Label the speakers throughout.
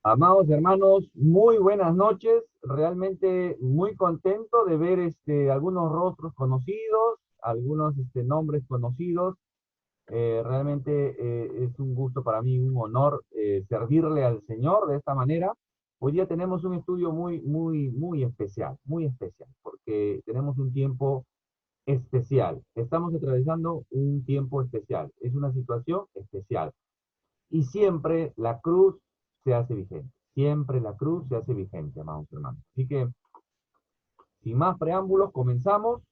Speaker 1: Amados hermanos, muy buenas noches. Realmente muy contento de ver algunos rostros conocidos, algunos nombres conocidos. Realmente es un gusto para mí, un honor servirle al Señor de esta manera. Hoy día tenemos un estudio muy especial, porque tenemos un tiempo especial. Estamos atravesando un tiempo especial. Es una situación especial. Y siempre la cruz se hace vigente. Siempre la cruz se hace vigente, amados hermanos. Así que, sin más preámbulos, comenzamos.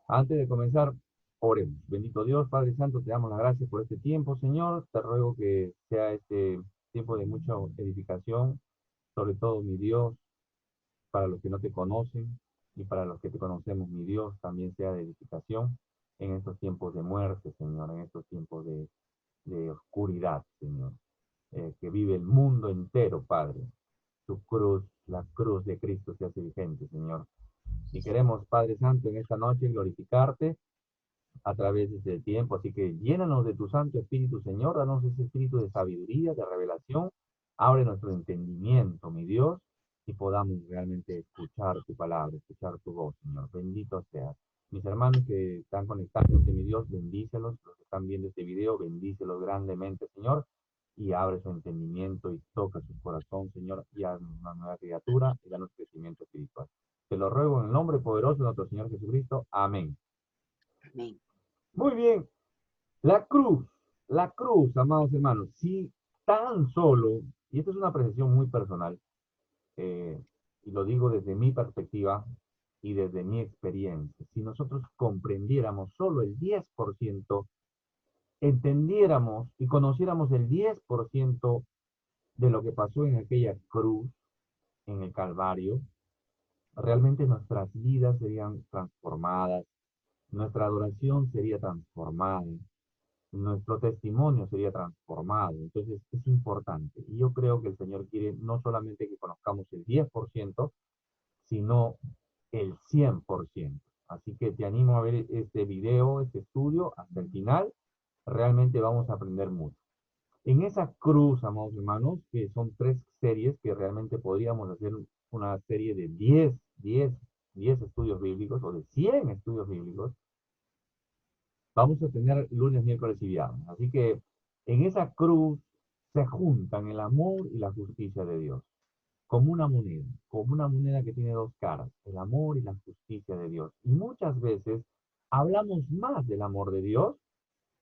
Speaker 1: Antes de comenzar, oremos. Bendito Dios, Padre Santo, te damos las gracias por este tiempo, Señor. Te ruego que sea este tiempo de mucha edificación, sobre todo, mi Dios, para los que no te conocen y para los que te conocemos, mi Dios, también sea de edificación en estos tiempos de muerte, Señor, en estos tiempos de oscuridad, Señor. Que vive el mundo entero, Padre. Tu cruz, la cruz de Cristo se hace vigente, Señor. Y queremos, Padre Santo, en esta noche glorificarte a través de este tiempo. Así que llénanos de tu Santo Espíritu, Señor. Danos ese espíritu de sabiduría, de revelación. Abre nuestro entendimiento, mi Dios, y podamos realmente escuchar tu palabra, escuchar tu voz, Señor. Bendito seas. Mis hermanos que están conectándose, mi Dios, bendícelos. Los que están viendo este video, bendícelos grandemente, Señor. Y abre su entendimiento y toca su corazón, Señor, y haz una nueva criatura y danos crecimiento espiritual. Te lo ruego en el nombre poderoso de nuestro Señor Jesucristo. Amén.
Speaker 2: Amén.
Speaker 1: Muy bien. La cruz, amados hermanos, si tan solo, y esto es una apreciación muy personal, eh, y lo digo desde mi perspectiva y desde mi experiencia, si nosotros comprendiéramos solo el 10%, entendiéramos y conociéramos el 10% de lo que pasó en aquella cruz, en el Calvario, realmente nuestras vidas serían transformadas, nuestra adoración sería transformada, nuestro testimonio sería transformado. Entonces es importante. Y yo creo que el Señor quiere no solamente que conozcamos el 10%, sino el 100%. Así que te animo a ver este video, este estudio hasta el final. Realmente vamos a aprender mucho. En esa cruz, amados hermanos, que son tres series que realmente podríamos hacer una serie de 10 estudios bíblicos o de 100 estudios bíblicos, vamos a tener lunes, miércoles y viernes. Así que en esa cruz se juntan el amor y la justicia de Dios, como una moneda que tiene dos caras, el amor y la justicia de Dios. Y muchas veces hablamos más del amor de Dios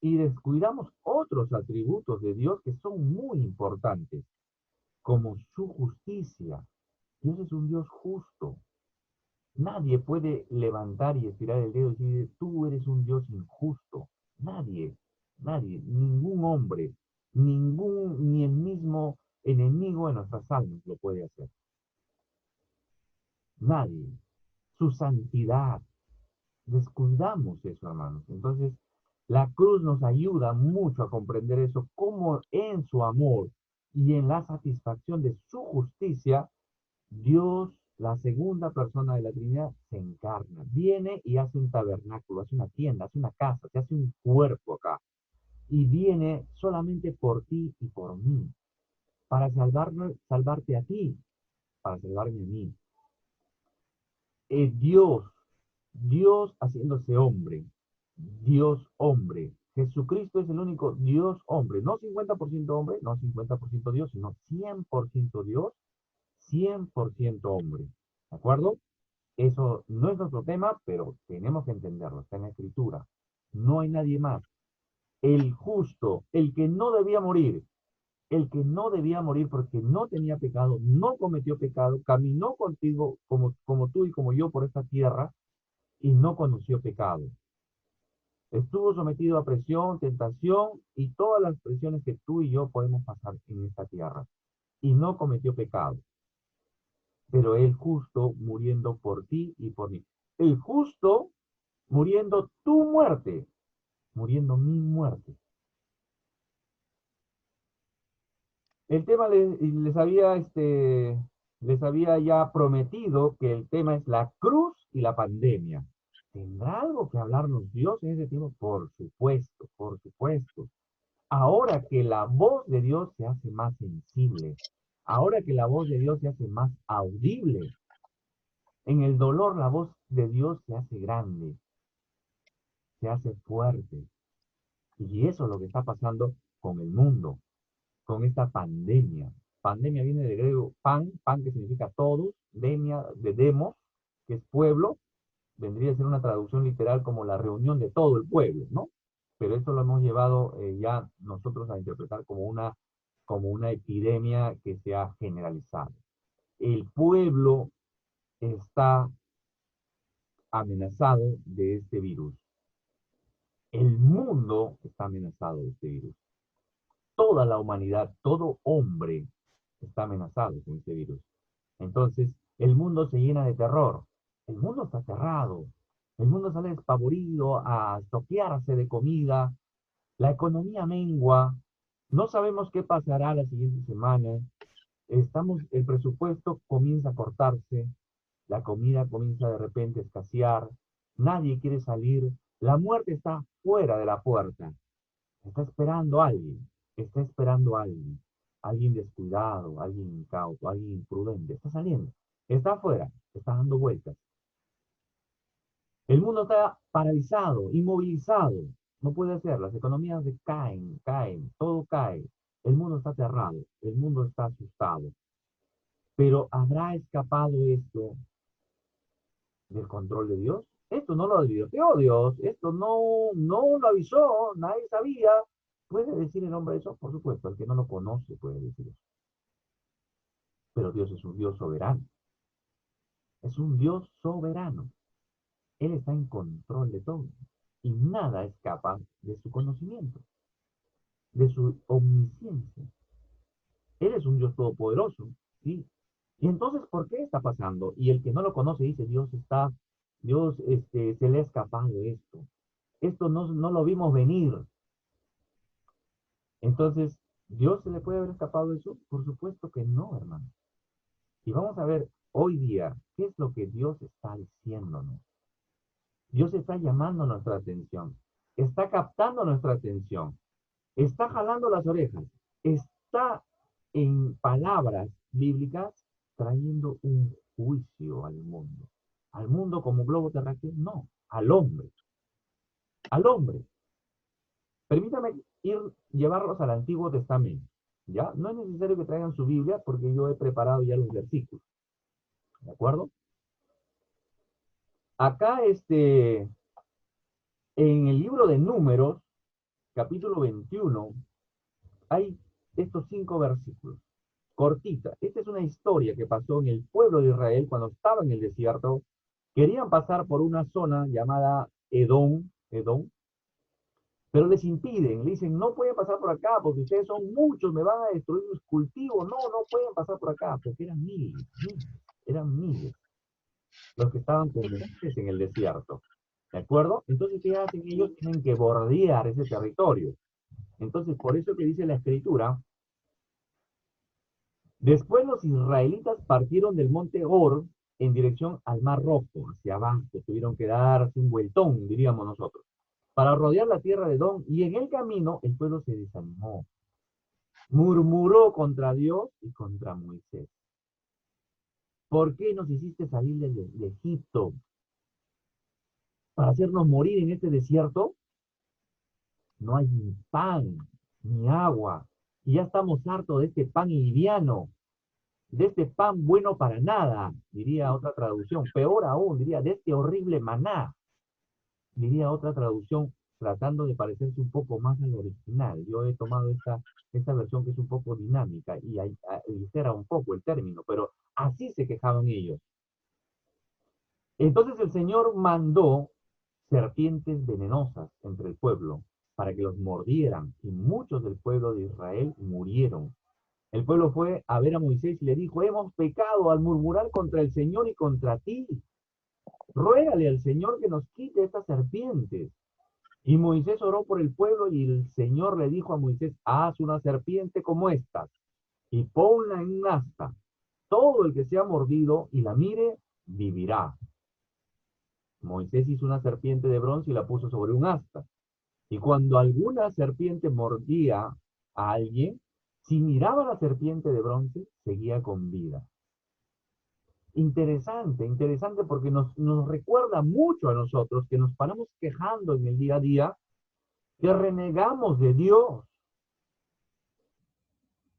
Speaker 1: y descuidamos otros atributos de Dios que son muy importantes, como su justicia. Dios es un Dios justo. Nadie puede levantar y estirar el dedo y decir, tú eres un Dios injusto. Nadie, nadie, ningún hombre, ni el mismo enemigo de nuestras almas lo puede hacer. Nadie. Su santidad. Descuidamos eso, hermanos. Entonces, la cruz nos ayuda mucho a comprender eso, cómo en su amor y en la satisfacción de su justicia, Dios, la segunda persona de la Trinidad, se encarna, viene y hace un tabernáculo, hace una tienda, hace una casa, se hace un cuerpo acá. Y viene solamente por ti y por mí, para salvarte a ti, para salvarme a mí. Dios, Dios haciéndose hombre, Dios hombre. Jesucristo es el único Dios hombre, no 50% hombre, no 50% Dios, sino 100% Dios, 100% hombre. ¿De acuerdo? Eso no es nuestro tema, pero tenemos que entenderlo, está en la escritura. No hay nadie más. El justo, el que no debía morir porque no tenía pecado, no cometió pecado, caminó contigo como tú y como yo por esta tierra y no conoció pecado. Estuvo sometido a presión, tentación y todas las presiones que tú y yo podemos pasar en esta tierra y no cometió pecado. Pero el justo muriendo por ti y por mí. El justo muriendo tu muerte, muriendo mi muerte. El tema les había ya prometido que el tema es la cruz y la pandemia. ¿Tendrá algo que hablarnos Dios en ese tiempo? Por supuesto, por supuesto. ahora que la voz de Dios se hace más sensible, ahora que la voz de Dios se hace más audible, en el dolor la voz de Dios se hace grande, se hace fuerte. Y eso es lo que está pasando con el mundo, con esta pandemia. Pandemia viene del griego pan, pan que significa todos, demia, de demos, que es pueblo, vendría a ser una traducción literal como la reunión de todo el pueblo, ¿no? Pero esto lo hemos llevado ya nosotros a interpretar como una epidemia que se ha generalizado. El pueblo está amenazado de este virus. El mundo está amenazado de este virus. Toda la humanidad, todo hombre está amenazado con este virus. Entonces, el mundo se llena de terror. El mundo está aterrado. El mundo sale despavorido a toquearse de comida. La economía mengua. No sabemos qué pasará la siguiente semana. El presupuesto comienza a cortarse. La comida comienza de repente a escasear. Nadie quiere salir. La muerte está fuera de la puerta. Está esperando a alguien. Está esperando a alguien. Alguien descuidado, alguien incauto, alguien imprudente. Está saliendo. Está afuera. Está dando vueltas. El mundo está paralizado, inmovilizado. No puede ser. Las economías caen, caen. Todo cae. El mundo está aterrado. El mundo está asustado. Pero ¿habrá escapado esto del control de Dios? Esto no lo advirtió Dios. Esto no lo avisó. Nadie sabía. ¿Puede decir el hombre eso? Por supuesto, el que no lo conoce puede decir eso. Pero Dios es un Dios soberano. Es un Dios soberano. Él está en control de todo. Y nada escapa de su conocimiento, de su omnisciencia. Él es un Dios todopoderoso, ¿sí? Y entonces, ¿por qué está pasando? Y el que no lo conoce dice, Dios se le ha escapado esto. Esto no lo vimos venir. Entonces, ¿Dios se le puede haber escapado eso? Por supuesto que no, hermano. Y vamos a ver hoy día, ¿qué es lo que Dios está diciéndonos? Dios está llamando nuestra atención, está captando nuestra atención, está jalando las orejas, está en palabras bíblicas trayendo un juicio al mundo. Al mundo como globo terráqueo, no, al hombre, al hombre. Permítame llevarlos al Antiguo Testamento, ¿ya? No es necesario que traigan su Biblia porque yo he preparado ya los versículos, ¿de acuerdo? Acá, en el libro de Números, capítulo 21, hay estos 5 versículos. Cortita. Esta es una historia que pasó en el pueblo de Israel cuando estaba en el desierto. Querían pasar por una zona llamada Edom, pero les impiden. Le dicen, no pueden pasar por acá porque ustedes son muchos, me van a destruir los cultivos. No pueden pasar por acá porque eran miles los que estaban con ustedes en el desierto. ¿De acuerdo? Entonces, ¿qué hacen ellos? Tienen que bordear ese territorio. Entonces, por eso que dice la escritura, después los israelitas partieron del monte Hor en dirección al Mar Rojo, hacia abajo, tuvieron que darse un vueltón, diríamos nosotros, para rodear la tierra de Edom, y en el camino el pueblo se desanimó, murmuró contra Dios y contra Moisés. ¿Por qué nos hiciste salir de Egipto? ¿Para hacernos morir en este desierto? No hay ni pan, ni agua, y ya estamos hartos de este pan liviano, de este pan bueno para nada, diría otra traducción. Peor aún, diría, de este horrible maná, diría otra traducción, tratando de parecerse un poco más al original. Yo he tomado esta versión que es un poco dinámica y altera un poco el término, pero así se quejaban ellos. Entonces el Señor mandó serpientes venenosas entre el pueblo para que los mordieran, y muchos del pueblo de Israel murieron. El pueblo fue a ver a Moisés y le dijo, hemos pecado al murmurar contra el Señor y contra ti. Ruégale al Señor que nos quite estas serpientes. Y Moisés oró por el pueblo y el Señor le dijo a Moisés, haz una serpiente como esta y ponla en un asta. Todo el que sea mordido y la mire, vivirá. Moisés hizo una serpiente de bronce y la puso sobre un asta. Y cuando alguna serpiente mordía a alguien, si miraba a la serpiente de bronce, seguía con vida. Interesante, interesante porque nos recuerda mucho a nosotros que nos paramos quejando en el día a día, que renegamos de Dios,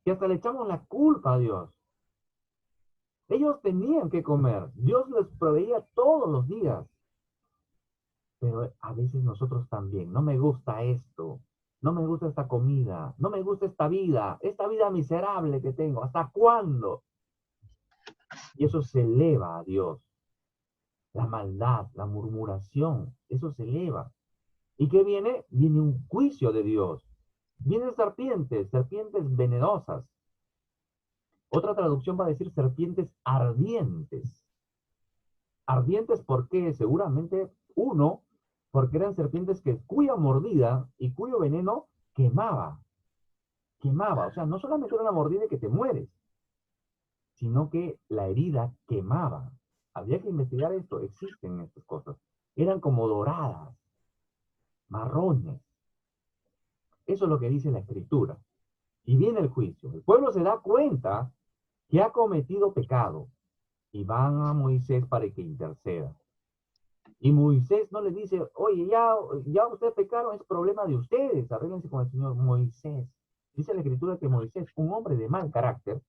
Speaker 1: que hasta le echamos la culpa a Dios. Ellos tenían que comer, Dios les proveía todos los días, pero a veces nosotros también, no me gusta esto, no me gusta esta comida, no me gusta esta vida miserable que tengo, ¿hasta cuándo? Y eso se eleva a Dios, la maldad, la murmuración, eso se eleva. ¿Y qué viene? Viene un juicio de Dios. Vienen serpientes, serpientes venenosas. Otra traducción va a decir serpientes ardientes. Ardientes porque seguramente uno, porque eran serpientes cuya mordida y cuyo veneno quemaba. Quemaba. O sea, no solamente era una mordida que te mueres, sino que la herida quemaba. Había que investigar esto. Existen estas cosas. Eran como doradas, marrones. Eso es lo que dice la escritura. Y viene el juicio. El pueblo se da cuenta que ha cometido pecado y van a Moisés para que interceda. Y Moisés no les dice, oye, ya ustedes pecaron, es problema de ustedes, arréglense con el Señor. Moisés. Dice la escritura que Moisés, un hombre de mal carácter,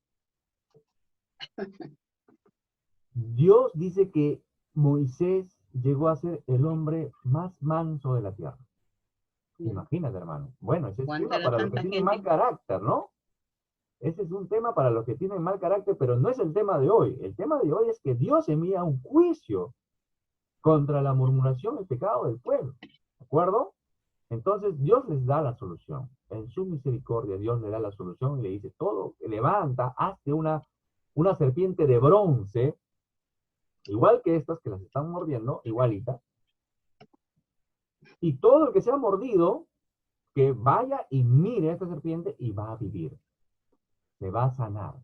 Speaker 1: Dios dice que Moisés llegó a ser el hombre más manso de la tierra. Imagínate, hermano. Bueno, ese es
Speaker 2: ¿Cuánta
Speaker 1: tema
Speaker 2: era
Speaker 1: para los que
Speaker 2: tanta
Speaker 1: tienen
Speaker 2: gente?
Speaker 1: mal carácter, ¿no? Ese es un tema para los que tienen mal carácter, pero no es el tema de hoy. El tema de hoy es que Dios envía un juicio contra la murmuración y el pecado del pueblo. ¿De acuerdo? Entonces Dios les da la solución. En su misericordia Dios le da la solución y le dice, todo, levanta, hazte una serpiente de bronce, igual que estas que las están mordiendo, igualita, y todo el que sea mordido, que vaya y mire a esta serpiente y va a vivir. Se va a sanar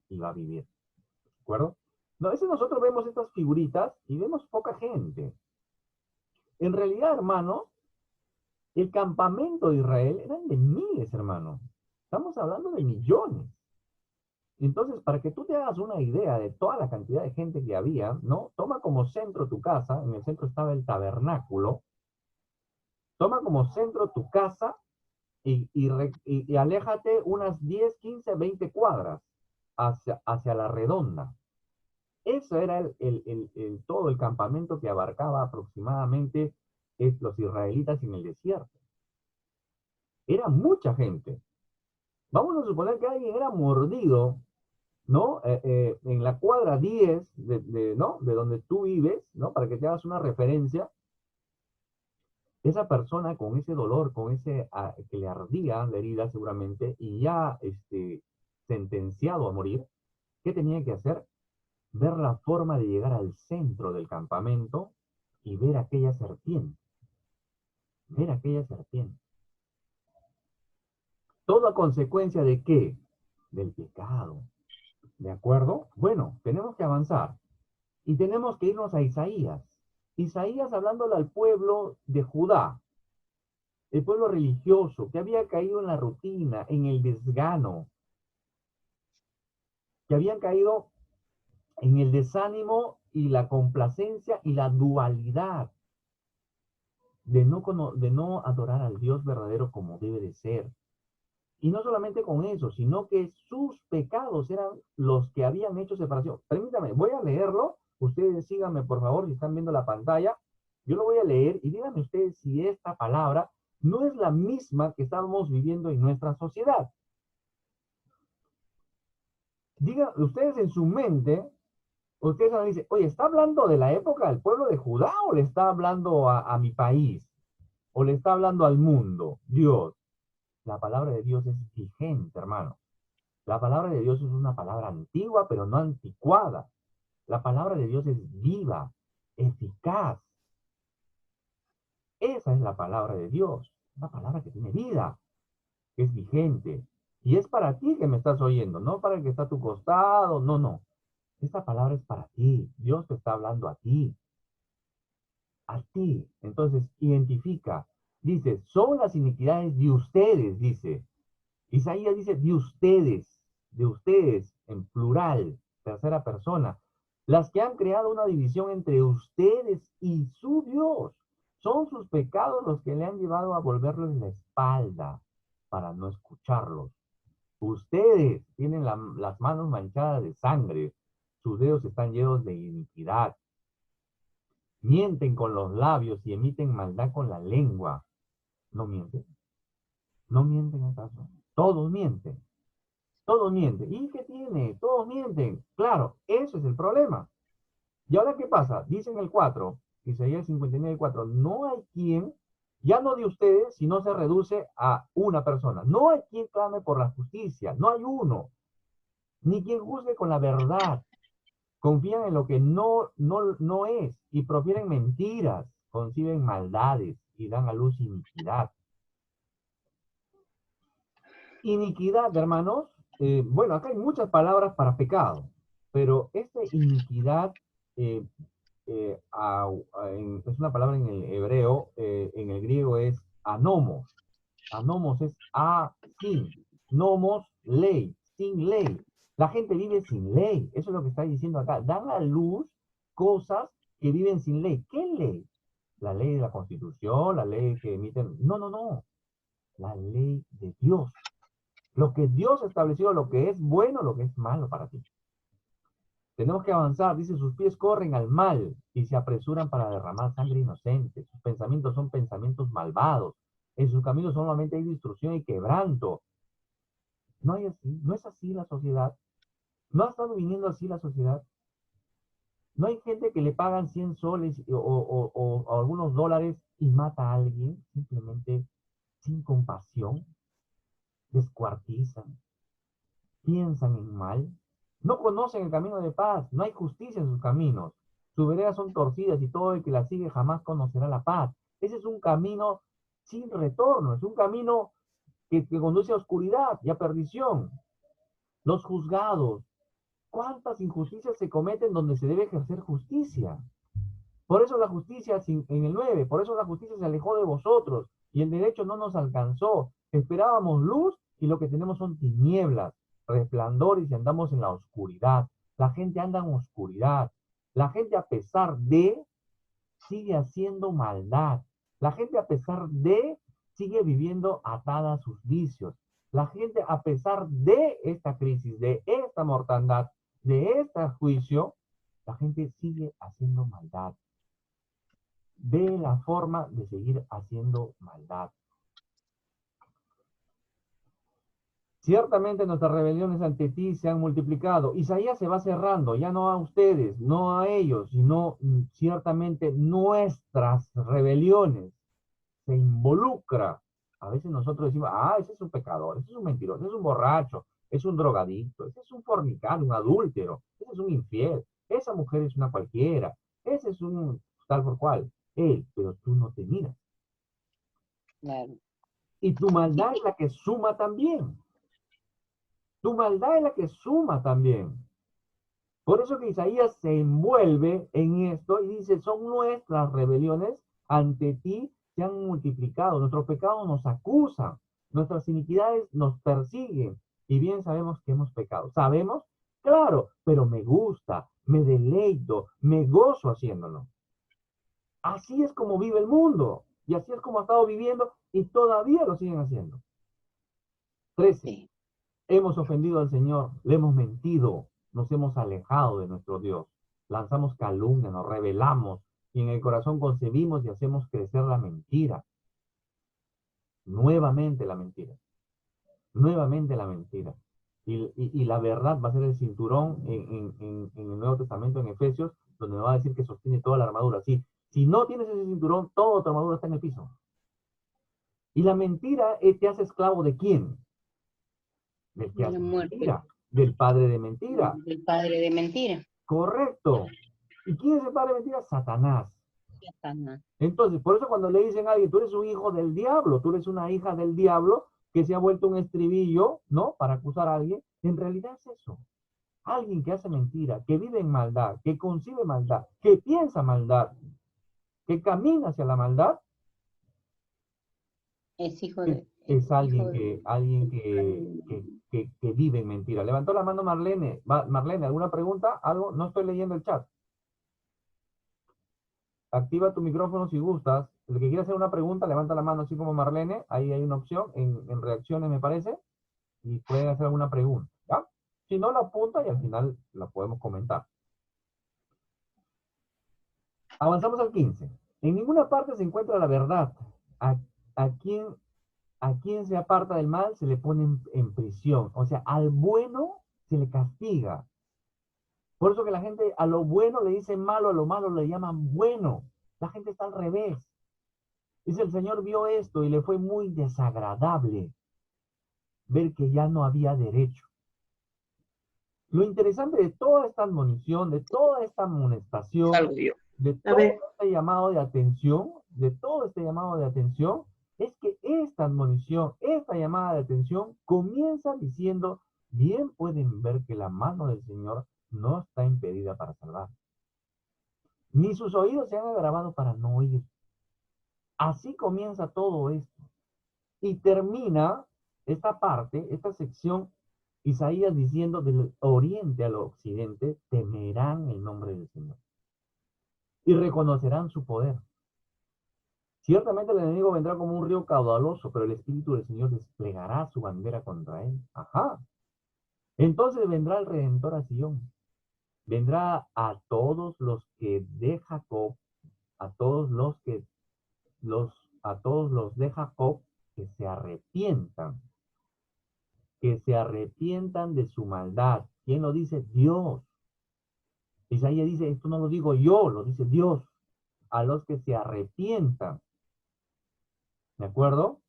Speaker 1: y va a vivir. ¿De acuerdo? No, a veces nosotros vemos estas figuritas y vemos poca gente. En realidad, hermanos, el campamento de Israel eran de miles, hermanos. Estamos hablando de millones. Entonces, para que tú te hagas una idea de toda la cantidad de gente que había, ¿no? Toma como centro tu casa, en el centro estaba el tabernáculo, toma como centro tu casa y aléjate unas 10, 15, 20 cuadras hacia la redonda. Eso era todo el campamento que abarcaba aproximadamente los israelitas en el desierto. Era mucha gente. Vamos a suponer que alguien era mordido, ¿no? En la cuadra 10 ¿no? De donde tú vives, ¿no? Para que te hagas una referencia, esa persona con ese dolor, con que le ardía la herida seguramente, y ya sentenciado a morir, ¿qué tenía que hacer? Ver la forma de llegar al centro del campamento y ver aquella serpiente, ver aquella serpiente. ¿Todo a consecuencia de qué? Del pecado. ¿De acuerdo? Bueno, tenemos que avanzar y tenemos que irnos a Isaías. Isaías hablándole al pueblo de Judá, el pueblo religioso que había caído en la rutina, en el desgano, que habían caído en el desánimo y la complacencia y la dualidad de no adorar al Dios verdadero como debe de ser. Y no solamente con eso, sino que sus pecados eran los que habían hecho separación. Permítame, voy a leerlo. Ustedes síganme, por favor, si están viendo la pantalla. Yo lo voy a leer y díganme ustedes si esta palabra no es la misma que estamos viviendo en nuestra sociedad. Digan ustedes en su mente, ustedes van a decir, oye, ¿está hablando de la época del pueblo de Judá o le está hablando a mi país? ¿O le está hablando al mundo? Dios, la palabra de Dios es vigente, hermano. La palabra de Dios es una palabra antigua, pero no anticuada. La palabra de Dios es viva, eficaz. Esa es la palabra de Dios. Una palabra que tiene vida, que es vigente. Y es para ti que me estás oyendo, no para el que está a tu costado, no, no. Esta palabra es para ti. Dios te está hablando a ti. A ti. Entonces, identifica Dice, son las iniquidades de ustedes, dice. Isaías dice, de ustedes, en plural, tercera persona, las que han creado una división entre ustedes y su Dios. Son sus pecados los que le han llevado a volverles la espalda para no escucharlos. Ustedes tienen las manos manchadas de sangre, sus dedos están llenos de iniquidad. Mienten con los labios y emiten maldad con la lengua. ¿No mienten? ¿No mienten acaso? Todos mienten. Todos mienten. ¿Y qué tiene? Todos mienten. Claro, eso es el problema. ¿Y ahora qué pasa? Dice en el 4, Isaías 59:4, no hay quien, ya no de ustedes, sino se reduce a una persona. No hay quien clame por la justicia. No hay uno. Ni quien juzgue con la verdad. Confían en lo que no es y profieren mentiras, conciben maldades y dan a luz iniquidad. Iniquidad, hermanos, bueno, acá hay muchas palabras para pecado, pero esta iniquidad eh, es una palabra en el hebreo, en el griego es anomos. Anomos es sin, nomos, ley, sin ley. La gente vive sin ley, eso es lo que está diciendo acá. Dan a luz cosas que viven sin ley. ¿Qué ley? La ley de la Constitución, la ley que emiten. No, no, no. La ley de Dios. Lo que Dios ha establecido, lo que es bueno, lo que es malo para ti. Tenemos que avanzar. Dice, sus pies corren al mal y se apresuran para derramar sangre inocente. Sus pensamientos son pensamientos malvados. En sus caminos solamente hay destrucción y quebranto. No hay así, no es así la sociedad. No ha estado viniendo así la sociedad. No hay gente que le pagan 100 soles o algunos dólares y mata a alguien simplemente sin compasión. Descuartizan, piensan en mal, no conocen el camino de paz, no hay justicia en sus caminos, sus veredas son torcidas y todo el que la sigue jamás conocerá la paz. Ese es un camino sin retorno, es un camino que conduce a oscuridad y a perdición. Los juzgados, ¿cuántas injusticias se cometen donde se debe ejercer justicia? Por eso la justicia en el 9, por eso la justicia se alejó de vosotros y el derecho no nos alcanzó. Esperábamos luz y lo que tenemos son tinieblas, resplandores y andamos en la oscuridad. La gente anda en oscuridad. La gente a pesar de sigue haciendo maldad. La gente a pesar de sigue viviendo atada a sus vicios. La gente a pesar de esta crisis, de esta mortandad, de este juicio, la gente sigue haciendo maldad. Ve la forma de seguir haciendo maldad. Ciertamente nuestras rebeliones ante ti se han multiplicado. Isaías se va cerrando, ya no a ustedes, no a ellos, sino ciertamente nuestras rebeliones. Se involucra. A veces nosotros decimos, ese es un pecador, ese es un mentiroso, ese es un borracho, es un drogadicto, ese es un fornicado, un adúltero, ese es un infiel, esa mujer es una cualquiera, ese es un tal por cual. Pero tú no te miras.
Speaker 2: Claro.
Speaker 1: Y tu maldad es la que suma también. Tu maldad es la que suma también. Por eso que Isaías se envuelve en esto y dice, son nuestras rebeliones ante ti se han multiplicado, nuestros pecados nos acusan, nuestras iniquidades nos persiguen y bien sabemos que hemos pecado. ¿Sabemos? Claro, pero me gusta, me deleito, me gozo haciéndolo. Así es como vive el mundo y así es como ha estado viviendo y todavía lo siguen haciendo. 13.
Speaker 2: Sí.
Speaker 1: Hemos ofendido al Señor, le hemos mentido, nos hemos alejado de nuestro Dios, lanzamos calumnia, nos rebelamos y en el corazón concebimos y hacemos crecer la mentira. Nuevamente la mentira. Nuevamente la mentira. Y la verdad va a ser el cinturón en el Nuevo Testamento, en Efesios, donde va a decir que sostiene toda la armadura. Sí, si no tienes ese cinturón, toda tu armadura está en el piso. Y la mentira te hace esclavo ¿de quién? Del que
Speaker 2: De la
Speaker 1: hace
Speaker 2: muerte.
Speaker 1: mentira, del padre de mentira.
Speaker 2: Del padre de mentira.
Speaker 1: Correcto. ¿Y quién es el padre de mentira? Satanás.
Speaker 2: Satanás.
Speaker 1: Entonces, por eso cuando le dicen a alguien, tú eres un hijo del diablo, tú eres una hija del diablo, que se ha vuelto un estribillo, ¿no? Para acusar a alguien, en realidad es eso. Alguien que hace mentira, que vive en maldad, que concibe maldad, que piensa maldad, que camina hacia la maldad,
Speaker 2: Es hijo
Speaker 1: Es,
Speaker 2: de,
Speaker 1: es
Speaker 2: hijo de,
Speaker 1: alguien que vive en mentira. Levantó la mano Marlene. Marlene, ¿alguna pregunta? ¿Algo? No estoy leyendo el chat. Activa tu micrófono si gustas. El que quiera hacer una pregunta, levanta la mano así como Marlene. Ahí hay una opción en reacciones, me parece. Y pueden hacer alguna pregunta. ¿Ya? Si no, la apunta y al final la podemos comentar. Avanzamos al 15. En ninguna parte se encuentra la verdad. A, a quien, a quien se aparta del mal se le pone en prisión. O sea, al bueno se le castiga. Por eso que la gente a lo bueno le dice malo, a lo malo le llaman bueno. La gente está al revés. Dice, el Señor vio esto y le fue muy desagradable ver que ya no había derecho. Lo interesante de toda esta admonición, de toda esta amonestación,
Speaker 3: Salgo yo.
Speaker 1: de
Speaker 3: A
Speaker 1: todo
Speaker 3: ver,
Speaker 1: este llamado de atención, de todo este llamado de atención, es que esta admonición, esta llamada de atención, comienza diciendo, bien pueden ver que la mano del Señor no está impedida para salvar, ni sus oídos se han agravado para no oír. Así comienza todo esto. Y termina esta parte, esta sección, Isaías diciendo, del oriente al occidente, temerán el nombre del Señor y reconocerán su poder. Ciertamente el enemigo vendrá como un río caudaloso, pero el Espíritu del Señor desplegará su bandera contra él. Ajá. Entonces vendrá el Redentor a Sion. Vendrá a todos los que de Jacob, a todos los que a todos los de Jacob que se arrepientan de su maldad. ¿Quién lo dice? Dios. Isaías dice, esto no lo digo yo, lo dice Dios. A los que se arrepientan. ¿De acuerdo?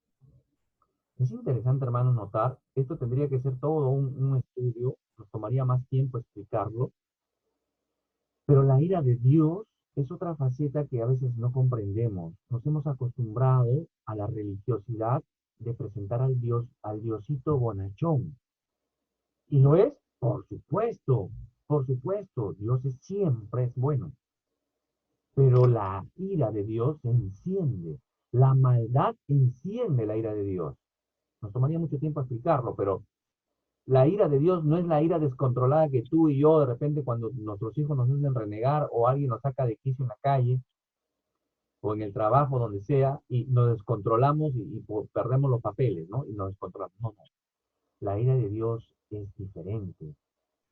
Speaker 1: Es interesante, hermano, notar, esto tendría que ser todo un estudio, nos tomaría más tiempo explicarlo, pero la ira de Dios es otra faceta que a veces no comprendemos. Nos hemos acostumbrado a la religiosidad de presentar al Dios, al Diosito bonachón. ¿Y lo es? Por supuesto, Dios siempre es bueno, pero la ira de Dios se enciende, la maldad enciende la ira de Dios. Nos tomaría mucho tiempo explicarlo, pero la ira de Dios no es la ira descontrolada que tú y yo de repente cuando nuestros hijos nos hacen renegar o alguien nos saca de quicio en la calle o en el trabajo, donde sea, y nos descontrolamos y perdemos los papeles, ¿no? Y nos descontrolamos. No, no. La ira de Dios es diferente.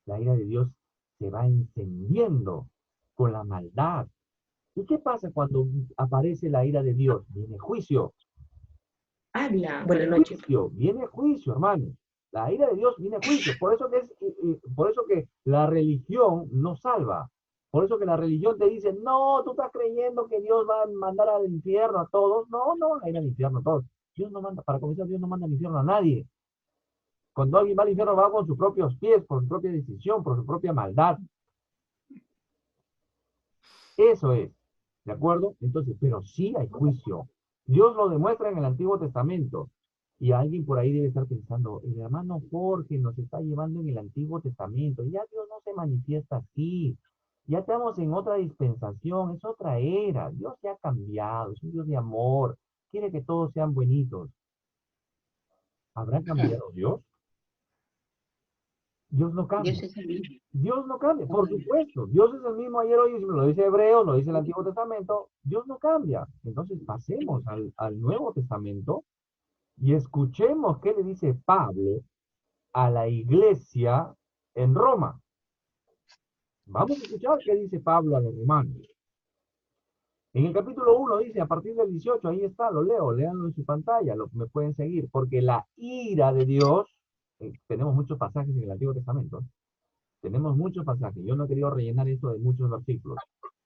Speaker 1: La ira de Dios se va encendiendo con la maldad. ¿Y qué pasa cuando aparece la ira de Dios? Viene juicio.
Speaker 3: habla. Buenas noches.
Speaker 1: Viene juicio, hermano. La ira de Dios viene juicio. Por eso que la religión no salva. Por eso que la religión te dice, no, tú estás creyendo que Dios va a mandar al infierno a todos. No, no van a ir al infierno a todos. Dios no manda, para comenzar, Dios no manda al infierno a nadie. Cuando alguien va al infierno va con sus propios pies, por su propia decisión, por su propia maldad. Eso es, ¿de acuerdo? Entonces, pero sí hay juicio. Dios lo demuestra en el Antiguo Testamento. Y alguien por ahí debe estar pensando, el hermano Jorge nos está llevando en el Antiguo Testamento. Ya Dios no se manifiesta así. Ya estamos en otra dispensación, es otra era. Dios ya ha cambiado, es un Dios de amor. Quiere que todos sean buenitos. ¿Habrá cambiado Dios? Dios no
Speaker 2: Dios
Speaker 1: cambia.
Speaker 2: es el mismo.
Speaker 1: Dios no cambia, por supuesto. Dios es el mismo ayer, hoy, lo dice Hebreo, lo dice el Antiguo Testamento. Dios no cambia. Entonces pasemos al Nuevo Testamento y escuchemos qué le dice Pablo a la iglesia en Roma. Vamos a escuchar qué dice Pablo a los romanos. En el capítulo 1 dice, a partir del 18, ahí está, lo leo, léanlo en su pantalla, me pueden seguir, porque la ira de Dios, tenemos muchos pasajes en el Antiguo Testamento, tenemos muchos pasajes. Yo no he querido rellenar esto de muchos versículos.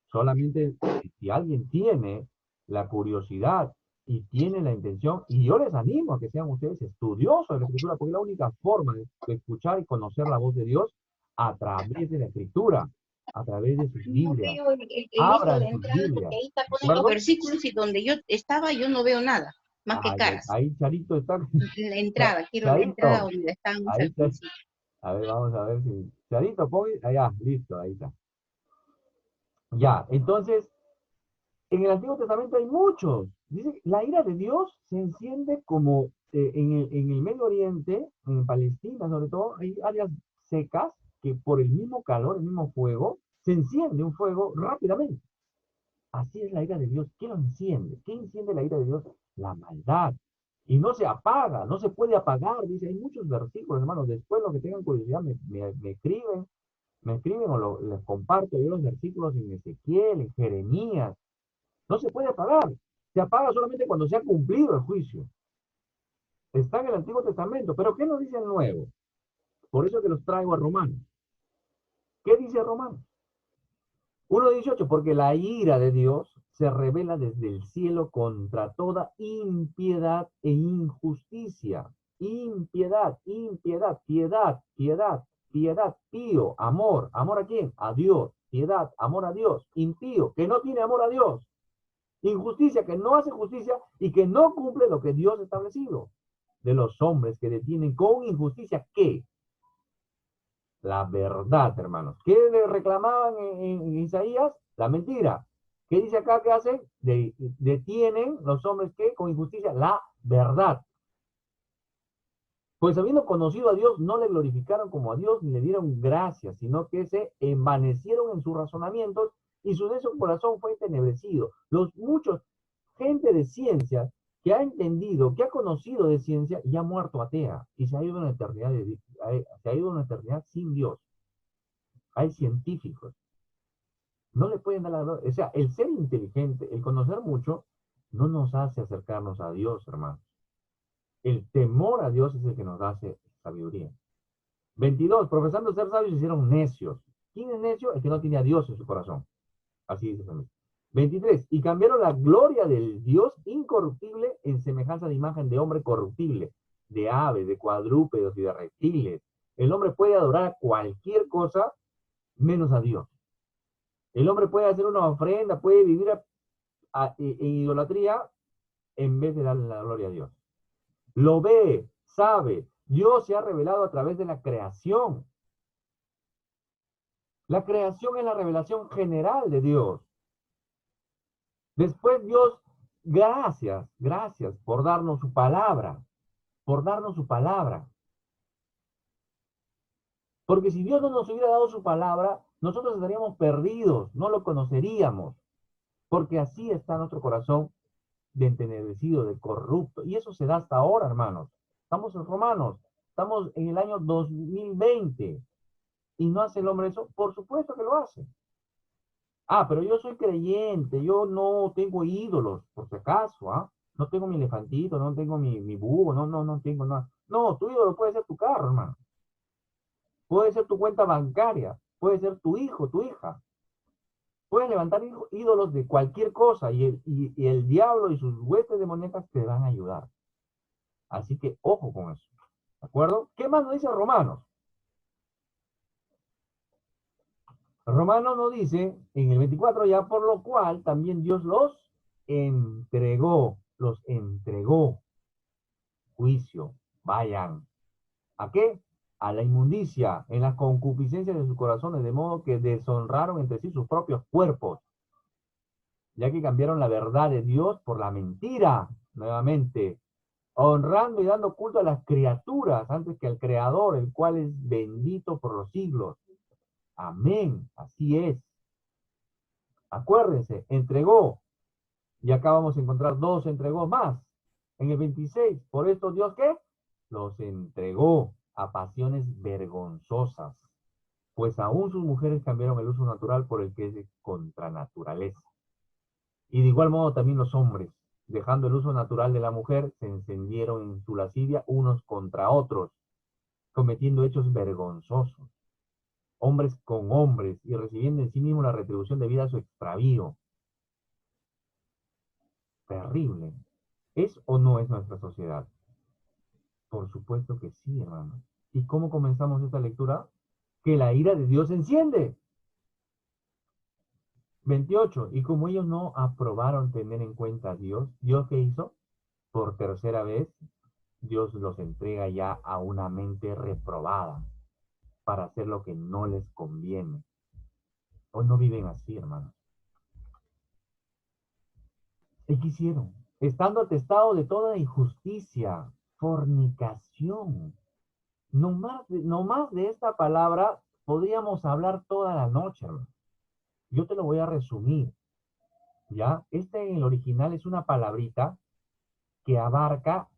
Speaker 1: Solamente si alguien tiene la curiosidad y tiene la intención, y yo les animo a que sean ustedes estudiosos de la Escritura, porque es la única forma de escuchar y conocer la voz de Dios a través de la Escritura, a través de sus
Speaker 2: No
Speaker 1: Biblias.
Speaker 2: veo el libro
Speaker 1: Abran
Speaker 2: de
Speaker 1: sus
Speaker 2: entrada
Speaker 1: Biblias.
Speaker 2: porque ahí está
Speaker 1: ¿De
Speaker 2: ponen los
Speaker 1: acuerdo?
Speaker 2: versículos y donde yo estaba yo no veo nada, más que
Speaker 1: Ay,
Speaker 2: caras.
Speaker 1: ahí Charito está.
Speaker 2: La entrada, quiero la entrada
Speaker 1: Charito,
Speaker 2: donde estamos
Speaker 1: ahí
Speaker 2: al
Speaker 1: está.
Speaker 2: principio.
Speaker 1: A ver, vamos a ver si. Charito, allá, listo, ahí está. Ya, entonces, En el Antiguo Testamento hay muchos. Dice, la ira de Dios se enciende como en el Medio Oriente, en Palestina sobre todo, hay áreas secas que por el mismo calor, el mismo fuego, se enciende un fuego rápidamente. Así es la ira de Dios. ¿Qué lo enciende? ¿Qué enciende la ira de Dios? La maldad. Y no se apaga, no se puede apagar. Dice, hay muchos versículos, hermanos. Después, los que tengan curiosidad, me escriben o les comparto yo los versículos en Ezequiel, en Jeremías. No se puede apagar. Se apaga solamente cuando se ha cumplido el juicio. Está en el Antiguo Testamento. Pero ¿qué nos dice el Nuevo? Por eso que los traigo a Romanos. ¿Qué dice Romanos? 1:18, porque la ira de Dios se revela desde el cielo contra toda impiedad e injusticia. Impiedad, impiedad, piedad, piedad, piedad, pío, amor. ¿Amor a quién? A Dios. Piedad, amor a Dios. Impío, que no tiene amor a Dios. Injusticia, que no hace justicia y que no cumple lo que Dios ha establecido. De los hombres que detienen con injusticia, ¿qué? La verdad, hermanos. ¿Qué le reclamaban en Isaías? La mentira. ¿Qué dice acá que hacen? Detienen los hombres que con injusticia la verdad. Pues habiendo conocido a Dios, no le glorificaron como a Dios ni le dieron gracias, sino que se envanecieron en sus razonamientos y su necio corazón fue entenebrecido. Gente de ciencia que ha entendido, que ha conocido de ciencia y ha muerto atea y se ha ido a una eternidad, se ha ido a una eternidad sin Dios. Hay científicos. No le pueden dar la gloria. O sea, el ser inteligente, el conocer mucho, no nos hace acercarnos a Dios, hermanos. El temor a Dios es el que nos hace sabiduría. 22, profesando ser sabios, se hicieron necios. ¿Quién es necio? El que no tiene a Dios en su corazón. Así dice también. 23, y cambiaron la gloria del Dios incorruptible en semejanza de imagen de hombre corruptible, de aves, de cuadrúpedos y de reptiles. El hombre puede adorar cualquier cosa menos a Dios. El hombre puede hacer una ofrenda, puede vivir en idolatría en vez de darle la gloria a Dios. Lo ve, sabe. Dios se ha revelado a través de la creación. La creación es la revelación general de Dios. Después Dios, gracias por darnos su palabra, por darnos su palabra. Porque si Dios no nos hubiera dado su palabra, nosotros estaríamos perdidos, no lo conoceríamos. Porque así está nuestro corazón de entenebrecido, de corrupto. Y eso se da hasta ahora, hermanos. Estamos en Romanos, estamos en el año 2020. ¿Y no hace el hombre eso? Por supuesto que lo hace. Ah, pero yo soy creyente, yo no tengo ídolos, por si acaso, ¿ah? No tengo mi elefantito, no tengo mi búho, no tengo nada. No, tu ídolo puede ser tu carro, hermano. Puede ser tu cuenta bancaria, puede ser tu hijo, tu hija. Puedes levantar ídolos de cualquier cosa y el diablo y sus huestes demoníacas te van a ayudar. Así que ojo con eso. ¿De acuerdo? ¿Qué más nos dice Romanos? Romanos nos dice en el 24 ya, por lo cual también Dios los entregó. Juicio. Vayan. ¿A qué? A la inmundicia, en las concupiscencias de sus corazones, de modo que deshonraron entre sí sus propios cuerpos, ya que cambiaron la verdad de Dios por la mentira, nuevamente, honrando y dando culto a las criaturas antes que al Creador, el cual es bendito por los siglos. Amén, así es. Acuérdense, entregó, y acá vamos a encontrar dos entregó más. En el 26, por esto Dios, ¿qué? Los entregó a pasiones vergonzosas, pues aún sus mujeres cambiaron el uso natural por el que es de contra naturaleza. Y de igual modo también los hombres, dejando el uso natural de la mujer, se encendieron en su lascivia unos contra otros, cometiendo hechos vergonzosos, hombres con hombres, y recibiendo en sí mismo la retribución debida a su extravío. Terrible. ¿Es o no es nuestra sociedad? Por supuesto que sí, hermano. ¿Y cómo comenzamos esta lectura? Que la ira de Dios se enciende. 28. Y como ellos no aprobaron tener en cuenta a Dios, ¿Dios qué hizo? Por tercera vez, Dios los entrega ya a una mente reprobada para hacer lo que no les conviene. Hoy no viven así, hermanos. ¿Y qué hicieron? Estando atestado de toda injusticia, fornicación. No más de esta palabra podríamos hablar toda la noche, hermano. Yo te lo voy a resumir, ¿ya? Este en el original es una palabrita que abarca